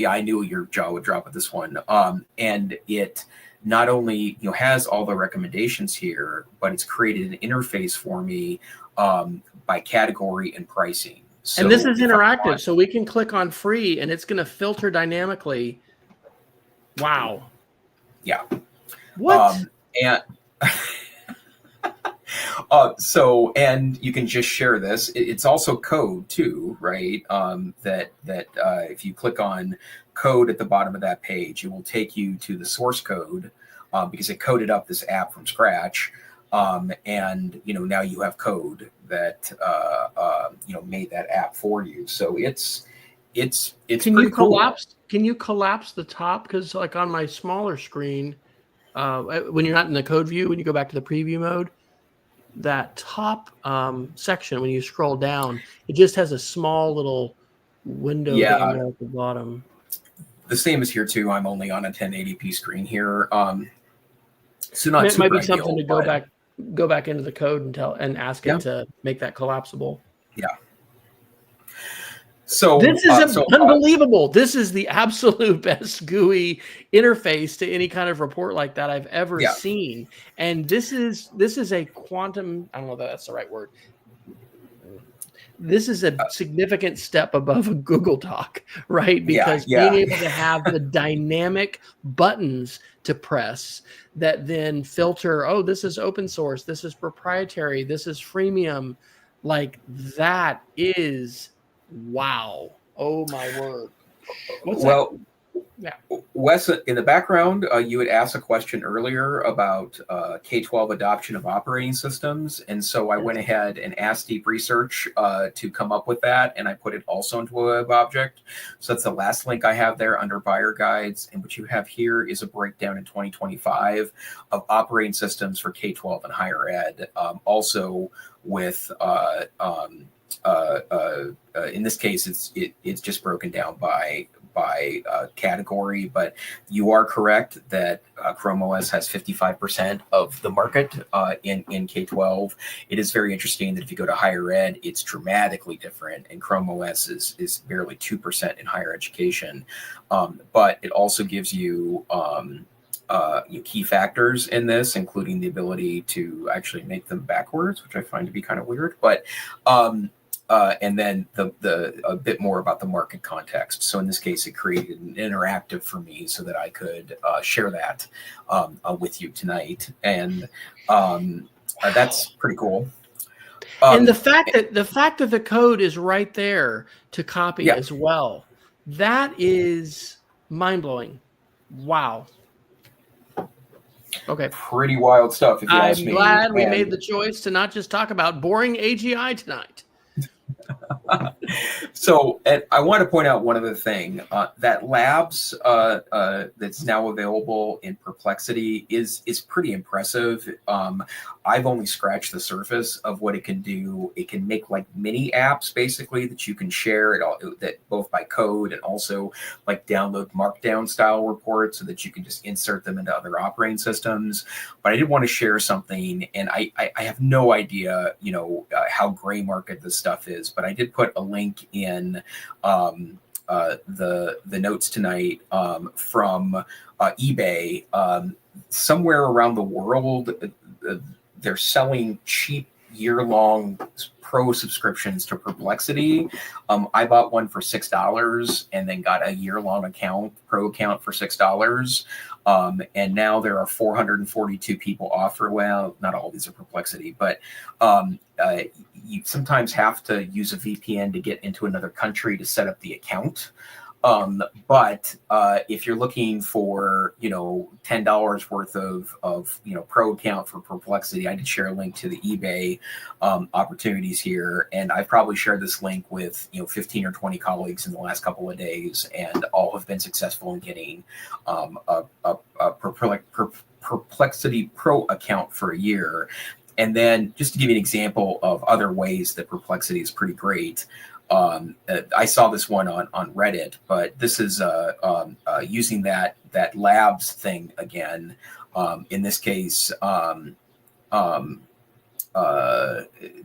I knew your jaw would drop with this one. And it not only has all the recommendations here, but it's created an interface for me by category and pricing. So and this is interactive, so we can click on free and it's going to filter dynamically. Wow. Yeah. What? And and you can just share this. It's also code too, right? That if you click on code at the bottom of that page, it will take you to the source code because it coded up this app from scratch. And now you have code that made that app for you. So it's can you collapse? Cool. Can you collapse the top? Because like on my smaller screen, when you're not in the code view, when you go back to the preview mode, that top section, when you scroll down, it just has a small little window down Yeah, there at the bottom. the same as here too. I'm only on a 1080p screen here, so not It might super be something ideal. to go back into the code and ask Yeah, it to make that collapsible. yeah. So, This is unbelievable. This is the absolute best GUI interface to any kind of report like that I've ever yeah, seen. And this is a quantum, I don't know if that's the right word. This is a significant step above a Google Doc, right? Because being able to have the dynamic buttons to press that then filter, oh, this is open source, this is proprietary, this is freemium, like that is wow. Oh my word. What's that? Well, Yeah. Wes, in the background, you had asked a question earlier about K-12 adoption of operating systems. And so I went ahead and asked Deep Research to come up with that. And I put it also into a web object. So that's the last link I have there under buyer guides. And what you have here is a breakdown in 2025 of operating systems for K-12 and higher ed. Also with in this case, it's just broken down by category, but you are correct that ChromeOS has 55% of the market in K-12. It is very interesting that if you go to higher ed, it's dramatically different, and ChromeOS is barely 2% in higher education. But it also gives you key factors in this, including the ability to actually make them backwards, which I find to be kind of weird. But and then a bit more about the market context. So in this case, it created an interactive for me so that I could share that with you tonight, and that's pretty cool. And the fact that the code is right there to copy as well, that is mind blowing. Wow. Okay. Pretty wild stuff, if you ask me. I'm glad we made the choice to not just talk about boring AGI tonight. So, and I want to point out one other thing. That Labs that's now available in Perplexity is pretty impressive. I've only scratched the surface of what it can do. It can make like mini apps basically that you can share it all, that both by code and also like download Markdown style reports so that you can just insert them into other operating systems. But I did want to share something, and I have no idea, how gray market this stuff is, but I did put a link in the notes tonight from eBay. Somewhere around the world, they're selling cheap year-long pro subscriptions to Perplexity. I bought one for $6 and then got a year-long pro account for $6. And now there are 442 people offer. Well, not all of these are Perplexity, but you sometimes have to use a VPN to get into another country to set up the account. But if you're looking for, $10 worth of pro account for Perplexity, I did share a link to the eBay opportunities here, and I've probably shared this link with 15 or 20 colleagues in the last couple of days, and all have been successful in getting a Perplexity Pro account for a year. And then just to give you an example of other ways that Perplexity is pretty great. I saw this one on Reddit, but this is using that Labs thing again. In this case,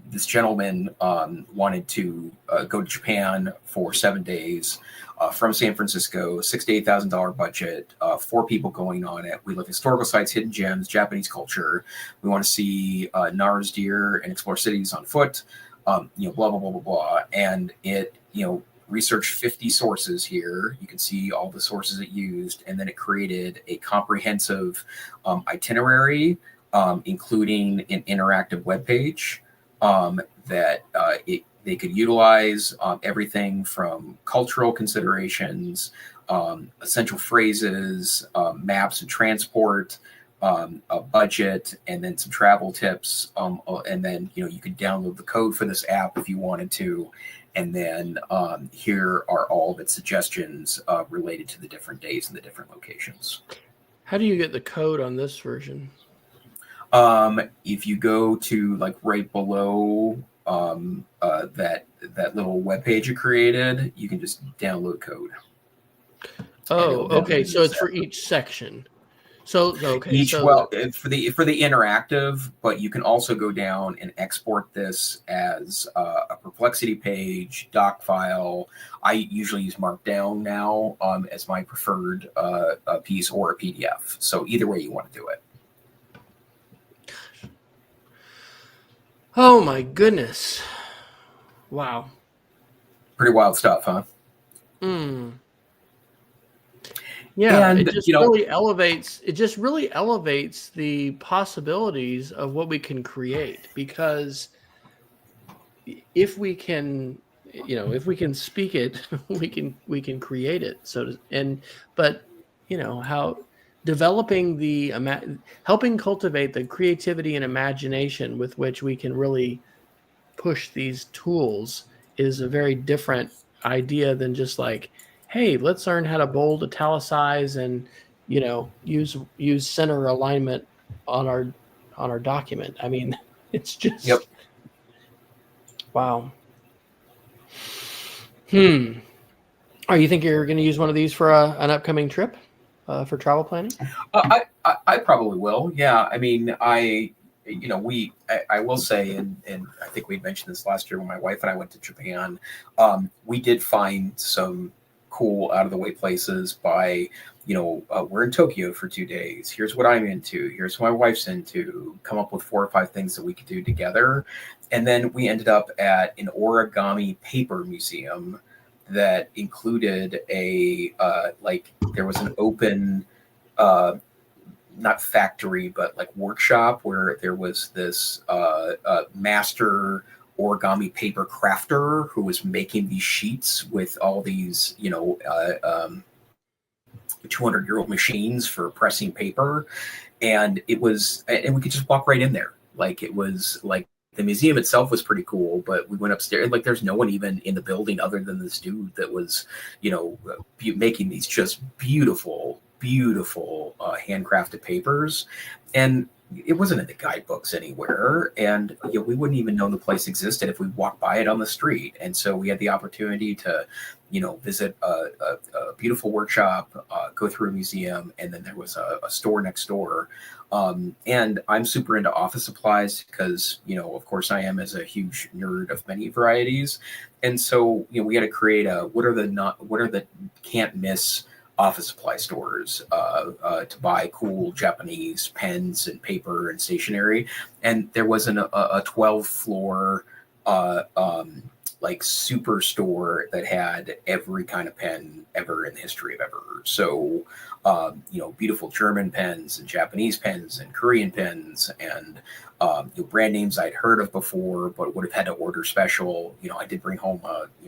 this gentleman wanted to go to Japan for 7 days from San Francisco, $6,000 to $8,000 budget, 4 people going on it. We look at historical sites, hidden gems, Japanese culture. We want to see Nara's deer and explore cities on foot. Blah, blah, blah, blah, blah. And it, researched 50 sources here. You can see all the sources it used. And then it created a comprehensive itinerary, including an interactive web page that they could utilize, everything from cultural considerations, essential phrases, maps and transport, a budget, and then some travel tips, and then you could download the code for this app if you wanted to, and then here are all of its suggestions related to the different days and the different locations. How do you get the code on this version? If you go to like right below that little web page you created, you can just download code. Oh, okay. So it's for each section. So okay. Well, for the interactive, but you can also go down and export this as a Perplexity page, doc file. I usually use Markdown now as my preferred piece, or a PDF. So either way you want to do it. Oh my goodness! Wow. Pretty wild stuff, huh? Yeah, And it just really elevates. It just really elevates the possibilities of what we can create, because if we can, if we can speak it, we can create it. But how developing helping cultivate the creativity and imagination with which we can really push these tools is a very different idea than just like, hey, let's learn how to bold, italicize, and use center alignment on our document. I mean, it's just wow. Oh, you think you're going to use one of these for an upcoming trip for travel planning? I probably will. Yeah. I mean, I will say, and I think we mentioned this last year when my wife and I went to Japan, we did find some cool out of the way places by, we're in Tokyo for 2 days. Here's what I'm into. Here's what my wife's into. Come up with 4 or 5 things that we could do together. And then we ended up at an origami paper museum that included there was an open, not factory, but like workshop where there was this master origami paper crafter who was making these sheets with all these, 200-year-old machines for pressing paper. And we could just walk right in there. Like, it was like, the museum itself was pretty cool, but we went upstairs. Like, there's no one even in the building other than this dude that was, making these just beautiful handcrafted papers. And it wasn't in the guidebooks anywhere, and we wouldn't even know the place existed if we walked by it on the street. And so we had the opportunity to visit a beautiful workshop, go through a museum, and then there was a store next door. And I'm super into office supplies because, of course I am, as a huge nerd of many varieties. And so, we had to create what are the can't miss office supply stores to buy cool Japanese pens and paper and stationery. And there was a 12-floor like super store that had every kind of pen ever in the history of ever. So, beautiful German pens and Japanese pens and Korean pens and brand names I'd heard of before, but would have had to order special. I did bring home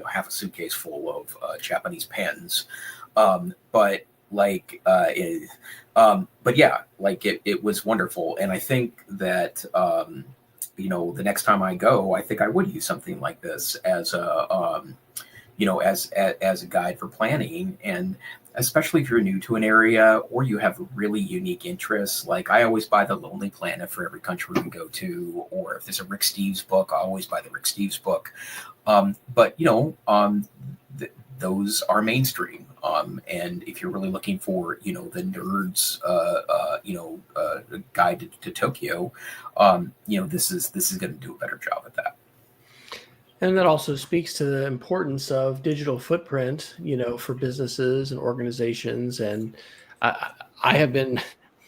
half a suitcase full of Japanese pens. But yeah, like it was wonderful. And I think that, the next time I go, I think I would use something like this as a, as a guide for planning. And especially if you're new to an area or you have really unique interests. Like, I always buy the Lonely Planet for every country we go to, or if there's a Rick Steves book, I always buy the Rick Steves book. But those are mainstream. And if you're really looking for, the nerds, guide to Tokyo, this is going to do a better job at that. And that also speaks to the importance of digital footprint, for businesses and organizations. And I have been,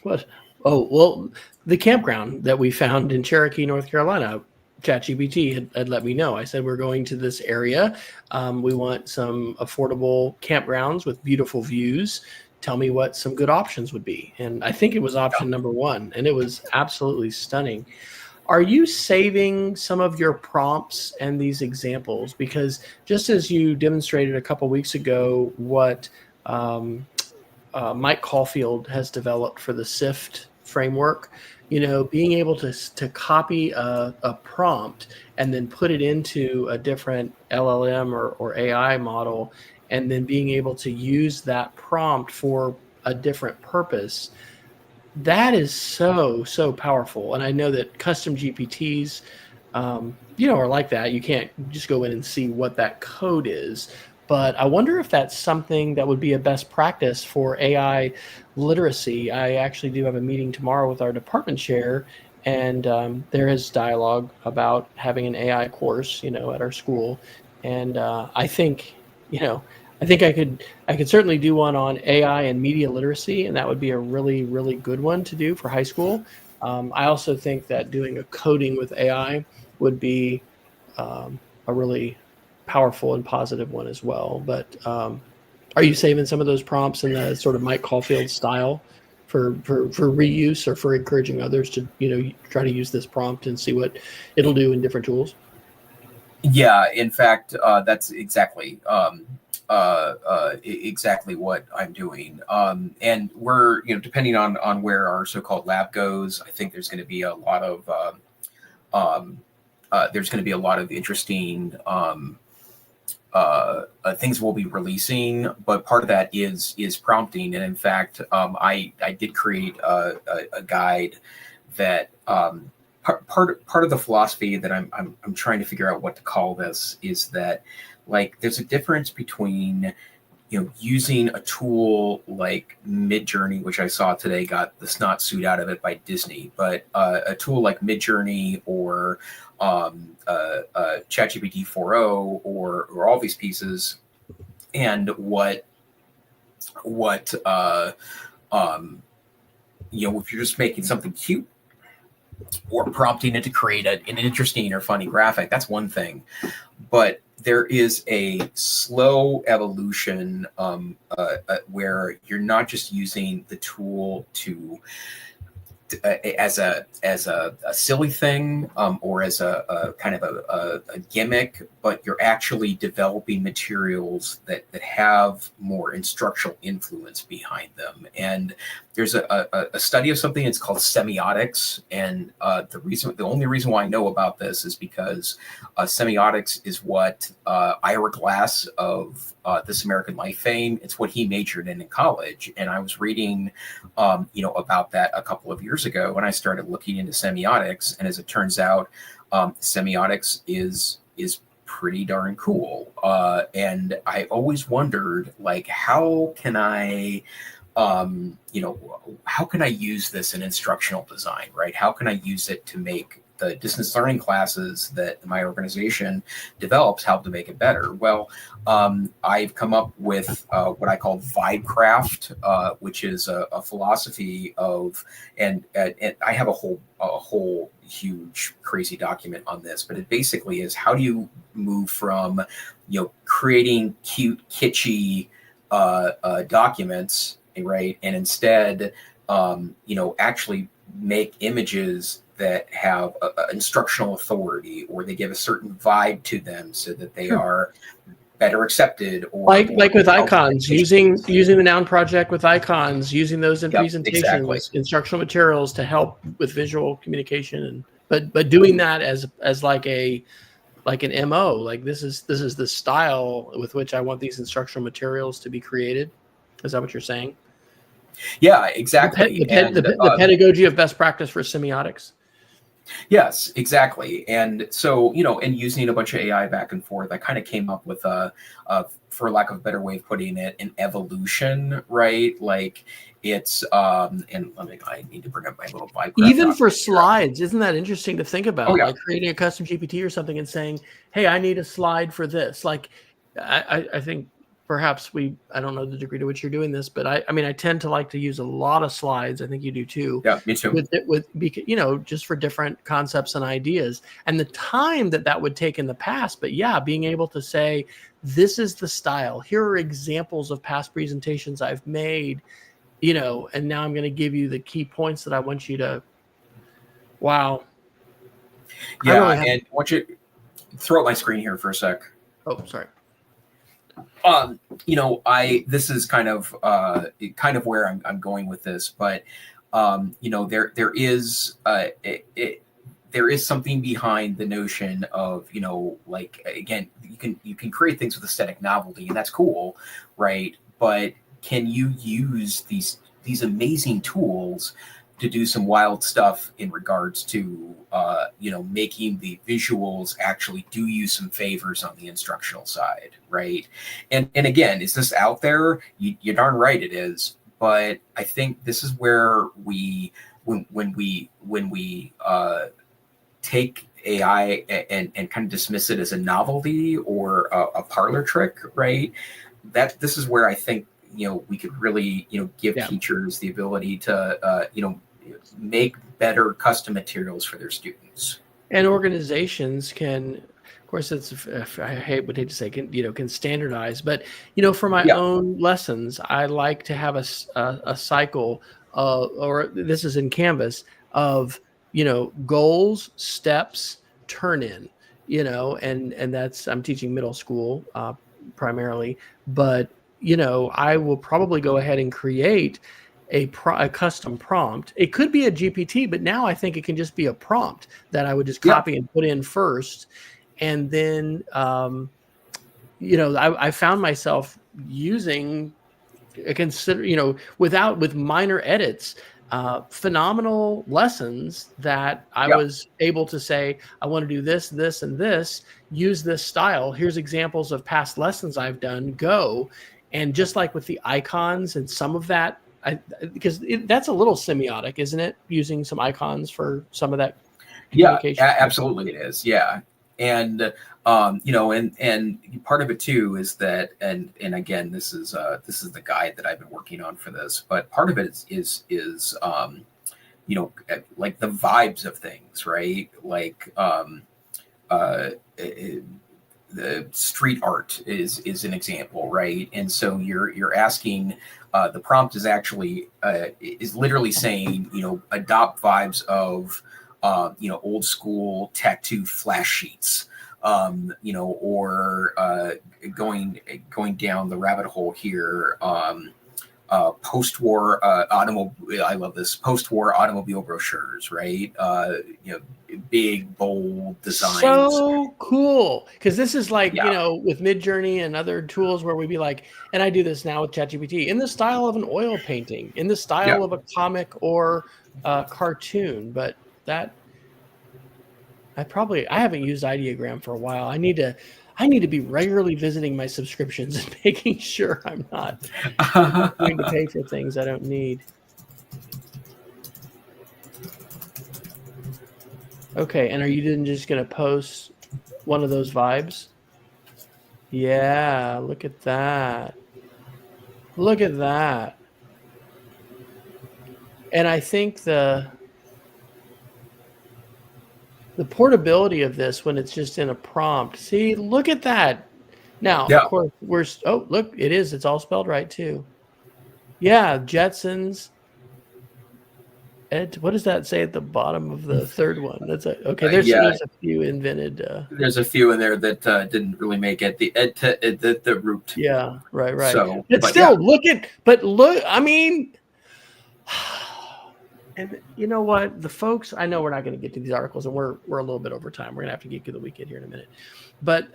the campground that we found in Cherokee, North Carolina, ChatGPT had let me know. I said, we're going to this area. We want some affordable campgrounds with beautiful views. Tell me what some good options would be. And I think it was option number 1, and it was absolutely stunning. Are you saving some of your prompts and these examples? Because just as you demonstrated a couple weeks ago, what Mike Caulfield has developed for the SIFT framework, being able to copy a prompt and then put it into a different LLM or AI model, and then being able to use that prompt for a different purpose, That is so powerful. And I know that custom GPTs, are like that. You can't just go in and see what that code is. But I wonder if that's something that would be a best practice for AI literacy. I actually do have a meeting tomorrow with our department chair, and there is dialogue about having an AI course, at our school. And I think, I think I could certainly do one on AI and media literacy, and that would be a really, really good one to do for high school. I also think that doing a coding with AI would be a really powerful and positive one as well. But are you saving some of those prompts in the sort of Mike Caulfield style for reuse, or for encouraging others to try to use this prompt and see what it'll do in different tools? Yeah, in fact, that's exactly what I'm doing. And we're, depending on where our so-called lab goes, I think there's going to be a lot of interesting things we'll be releasing. But part of that is prompting, and in fact, I did create a guide that. Part of the philosophy that I'm trying to figure out what to call this is that, like, there's a difference between using a tool like Midjourney, which I saw today got the snot suit out of it by Disney, but a tool like Midjourney or ChatGPT 4.0 or all these pieces, and what if you're just making something cute or prompting it to create an interesting or funny graphic, that's one thing. But there is a slow evolution where you're not just using the tool to as a silly thing or as a kind of a gimmick, but you're actually developing materials that have more instructional influence behind them. And there's a study of something that's called semiotics, and the only reason why I know about this is because semiotics is what Ira Glass of This American Life fame, it's what he majored in college. And I was reading about that a couple of years ago when I started looking into semiotics, and as it turns out, semiotics is pretty darn cool. And I always wondered, like, how can I use this in instructional design, right? How can I use it to make the distance learning classes that my organization develops, help to make it better? Well, I've come up with what I call Vibecraft, which is a philosophy of, and I have a whole huge crazy document on this, but it basically is, how do you move from creating cute, kitschy documents, right, and instead actually make images that have instructional authority, or they give a certain vibe to them so that they are better accepted, or like with icons, using the Noun project with icons, using those in presentations, exactly. Instructional materials to help with visual communication, but doing that as like an MO, like this is the style with which I want these instructional materials to be created. Is that what you're saying? Yeah, exactly. The pedagogy of best practice for semiotics. Yes, exactly. And so, and using a bunch of AI back and forth, I kind of came up with for lack of a better way of putting it, an evolution, right? Like it's, and I need to bring up my little Vibecraft. Even for slides, isn't that interesting to think about? Oh, yeah. Like creating a custom GPT or something and saying, hey, I need a slide for this. Like, I think perhaps I don't know the degree to which you're doing this, but I tend to like to use a lot of slides. I think you do too. Yeah, me too. Just for different concepts and ideas, and the time that would take in the past. But yeah, being able to say, this is the style. Here are examples of past presentations I've made, and now I'm going to give you the key points that I want you to. Wow. Yeah, and I want you to throw up my screen here for a sec. Oh, sorry. This is kind of where I'm going with this, but there is something behind the notion of, like, again, you can create things with aesthetic novelty, and that's cool, right? But can you use these amazing tools do some wild stuff in regards to making the visuals actually do you some favors on the instructional side, right? And again, is this out there? You're darn right it is. But I think this is where when we take AI and kind of dismiss it as a novelty or a parlor trick, right? That this is where I think we could really give teachers the ability to make better custom materials for their students. And organizations can, of course, would hate to say can standardize, but for my own lessons, I like to have a cycle, or this is in Canvas, of goals, steps, turn in, and that's, I'm teaching middle school primarily, but I will probably go ahead and create a custom prompt. It could be a GPT, but now I think it can just be a prompt that I would just copy and put in first. And then, I found myself using, with minor edits, phenomenal lessons that I was able to say, I want to do this, this, and this, use this style. Here's examples of past lessons I've done, go. And just like with the icons and some of that, because that's a little semiotic, isn't it? Using some icons for some of that communication. Yeah, absolutely it is. Yeah. And and part of it too is that, and again, this is the guide that I've been working on for this, but part of it is like the vibes of things, right? Like the street art is an example, right? And so you're asking, the prompt is actually is literally saying, adopt vibes of old school tattoo flash sheets, or going down the rabbit hole here, post-war automobile. I love this, post-war automobile brochures, right? Big bold designs. So cool, because this is like with Midjourney and other tools where we'd be like, and I do this now with ChatGPT, in the style of an oil painting, in the style of a comic or a cartoon. But that I haven't used Ideogram for a while. I need to be regularly visiting my subscriptions and making sure I'm not going to pay for things I don't need. Okay, and are you then just going to post one of those vibes? Yeah, look at that. Look at that. And I think the portability of this when it's just in a prompt. See, look at that. Now, of course, look, it's all spelled right too. Yeah, Jetsons. What does that say at the bottom of the third one? That's okay. There's a few invented. There's a few in there that didn't really make it. The root. Yeah, right. So, look. I mean, and you know what? The folks. I know we're not going to get to these articles, and we're a little bit over time. We're going to have to get to the weekend here in a minute. But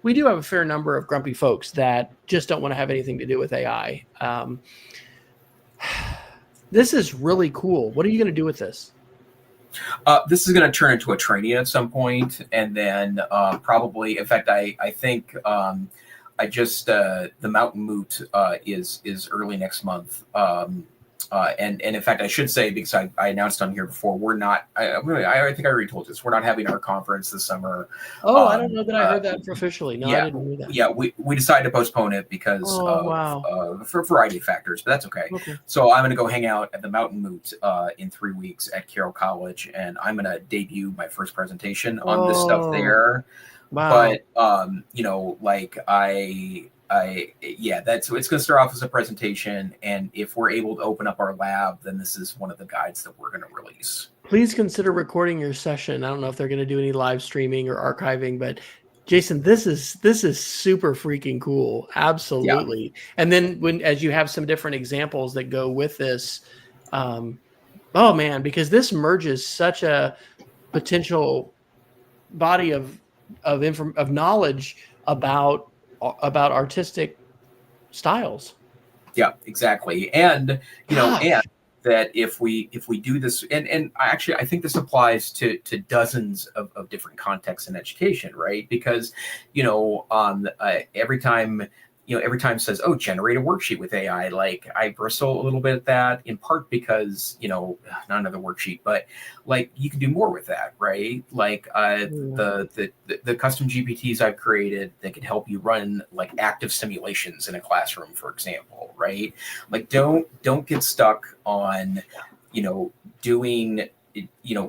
we do have a fair number of grumpy folks that just don't want to have anything to do with AI. This is really cool. What are you going to do with this? This is going to turn into a training at some point, and then probably, in fact, I think I just the Mountain Moot is early next month. And in fact, I should say, because I announced on here before, we're not. I think I already told you this. We're not having our conference this summer. Oh, I don't know that I heard that officially. No, I didn't hear that. Yeah, we decided to postpone it because for a variety of factors, but that's okay. So I'm going to go hang out at the Mountain Moot in 3 weeks at Carroll College, and I'm going to debut my first presentation on this stuff there. Wow. But it's going to start off as a presentation, and if we're able to open up our lab, then this is one of the guides that we're going to release. Please consider recording your session. I don't know if they're going to do any live streaming or archiving, but Jason, this is super freaking cool. Absolutely. Yeah. And then as you have some different examples that go with this, because this merges such a potential body of knowledge about artistic styles. Yeah, exactly. And that if we do this, and I think this applies to dozens of different contexts in education, right? Because every time it says, oh, generate a worksheet with AI, like I bristle a little bit at that, in part because, not another worksheet, but like you can do more with that, right? Like the custom GPTs I've created that can help you run like active simulations in a classroom, for example, right? Like don't get stuck on, doing,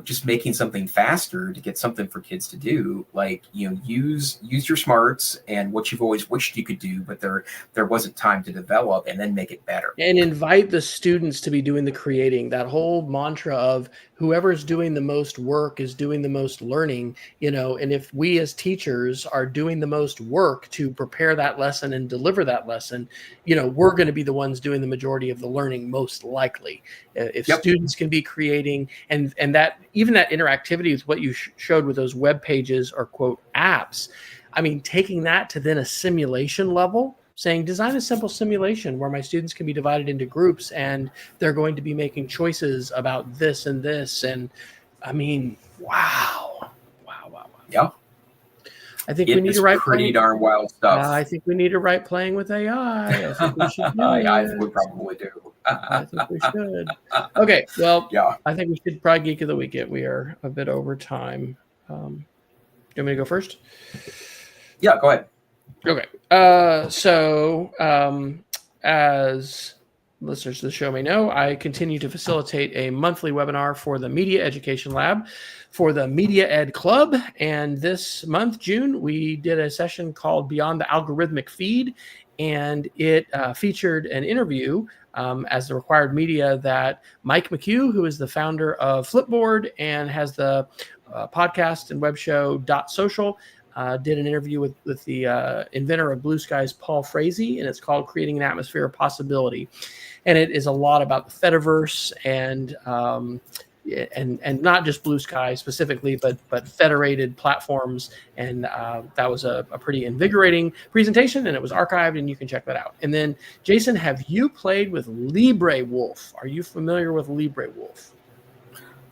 just making something faster to get something for kids to do. Like, use your smarts and what you've always wished you could do, but there wasn't time to develop, and then make it better. And invite the students to be doing the creating. That whole mantra of whoever's doing the most work is doing the most learning, and if we as teachers are doing the most work to prepare that lesson and deliver that lesson, we're going to be the ones doing the majority of the learning, most likely. If students can be creating, and that even that interactivity with what you showed with those web pages or quote apps, I mean, taking that to then a simulation level, saying design a simple simulation where my students can be divided into groups and they're going to be making choices about this and this. And I mean, wow. Yeah. I think we need to write pretty darn wild stuff. I think we need to write playing with AI. I think we should do it. I think we probably do. I think we should. Okay. Well, yeah. I think we should probably Geek of the Week it. We are a bit over time. Do you want me to go first? Yeah, go ahead. Okay. As listeners to the show may know, I continue to facilitate a monthly webinar for the Media Education Lab for the Media Ed Club. And this month, June, we did a session called Beyond the Algorithmic Feed. And it featured an interview as the required media that Mike McHugh, who is the founder of Flipboard and has the podcast and web show .social, did an interview with the inventor of Blue Skies, Paul Frazee, and it's called Creating an Atmosphere of Possibility. And it is a lot about the Fediverse and not just Blue Sky specifically, but federated platforms. And that was a pretty invigorating presentation, and it was archived, and you can check that out. And then, Jason, have you played with LibreWolf? Are you familiar with LibreWolf?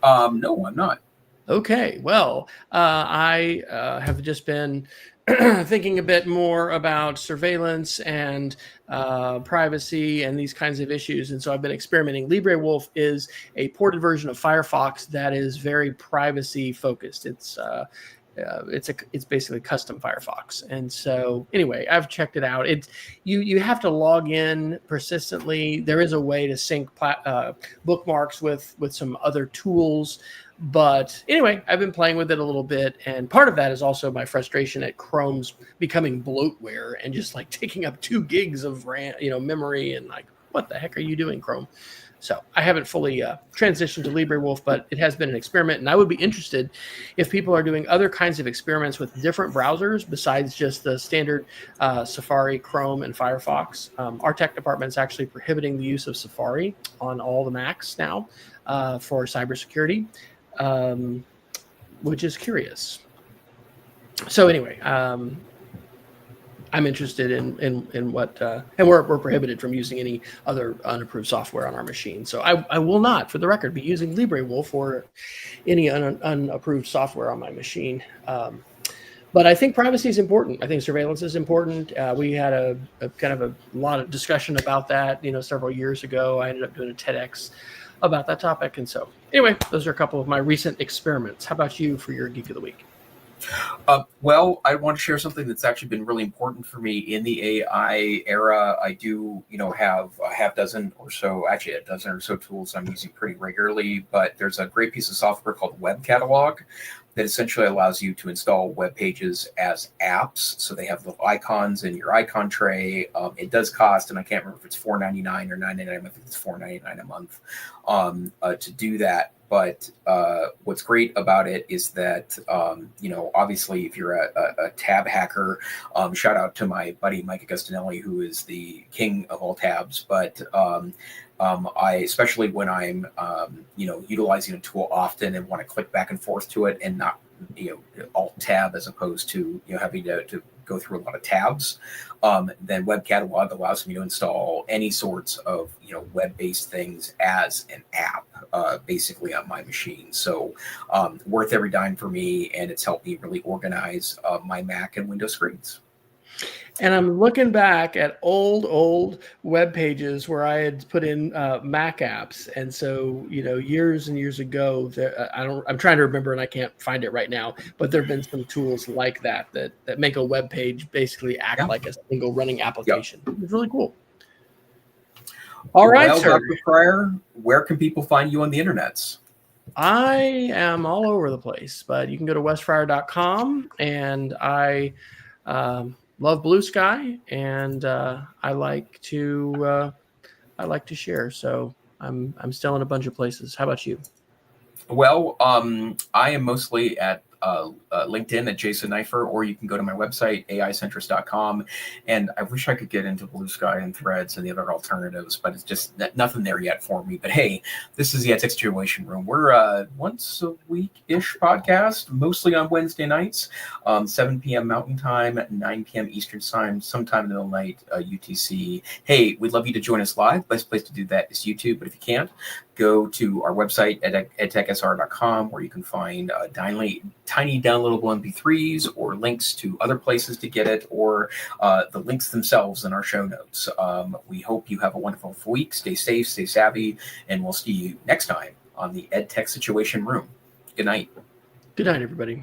No, I'm not. Okay, well, I have just been thinking a bit more about surveillance and privacy and these kinds of issues, and so I've been experimenting. LibreWolf is a ported version of Firefox that is very privacy focused. It's basically custom Firefox, and so anyway, I've checked it out. You have to log in persistently. There is a way to sync bookmarks with some other tools. But anyway, I've been playing with it a little bit, and part of that is also my frustration at Chrome's becoming bloatware and just like taking up 2 gigs of RAM, memory, and like, what the heck are you doing, Chrome? So I haven't fully transitioned to LibreWolf, but it has been an experiment, and I would be interested if people are doing other kinds of experiments with different browsers besides just the standard Safari, Chrome, and Firefox. Our tech department is actually prohibiting the use of Safari on all the Macs now for cybersecurity. Which is curious. So anyway, I'm interested in what, and we're prohibited from using any other unapproved software on our machine. So I will not, for the record, be using LibreWolf or any unapproved software on my machine. But I think privacy is important. I think surveillance is important. We had a kind of a lot of discussion about that, several years ago. I ended up doing a TEDx about that topic. And so anyway, those are a couple of my recent experiments. How about you for your Geek of the Week? Well, I want to share something that's actually been really important for me in the AI era. I do, have a dozen or so tools I'm using pretty regularly, but there's a great piece of software called Web Catalog that essentially allows you to install web pages as apps. So they have little icons in your icon tray. It does cost, and I can't remember if it's $4.99 or $9.99. I think it's $4.99 a month to do that. But what's great about it is that, obviously, if you're a tab hacker, shout out to my buddy Mike Agustinelli, who is the king of all tabs. But I, especially when I'm, utilizing a tool often and want to click back and forth to it and not, alt tab as opposed to, having to go through a lot of tabs. Then Web Catalog allows me to install any sorts of web-based things as an app, basically on my machine. So worth every dime for me, and it's helped me really organize my Mac and Windows screens. And I'm looking back at old web pages where I had put in Mac apps, and so years and years ago, I'm trying to remember and I can't find it right now. But there have been some tools like that make a web page basically act like a single running application. It's really cool. All right, well, sir. Dr. Fryer, where can people find you on the internets? I am all over the place, but you can go to wesfryer.com, and I love Blue Sky, and I like to share. So I'm still in a bunch of places. How about you? Well, I am mostly at LinkedIn at Jason Neiffer, or you can go to my website, aicentrist.com. And I wish I could get into Blue Sky and Threads and the other alternatives, but it's just nothing there yet for me. But hey, this is the EdTech Situation Room. We're a once a week-ish podcast, mostly on Wednesday nights, 7 p.m. Mountain Time, 9 p.m. Eastern Time, sometime in the middle of the night, UTC. Hey, we'd love you to join us live. Best place to do that is YouTube, but if you can't, go to our website at edtechsr.com, where you can find tiny downloadable MP3s or links to other places to get it, or the links themselves in our show notes. We hope you have a wonderful week. Stay safe, stay savvy, and we'll see you next time on the EdTech Situation Room. Good night. Good night, everybody.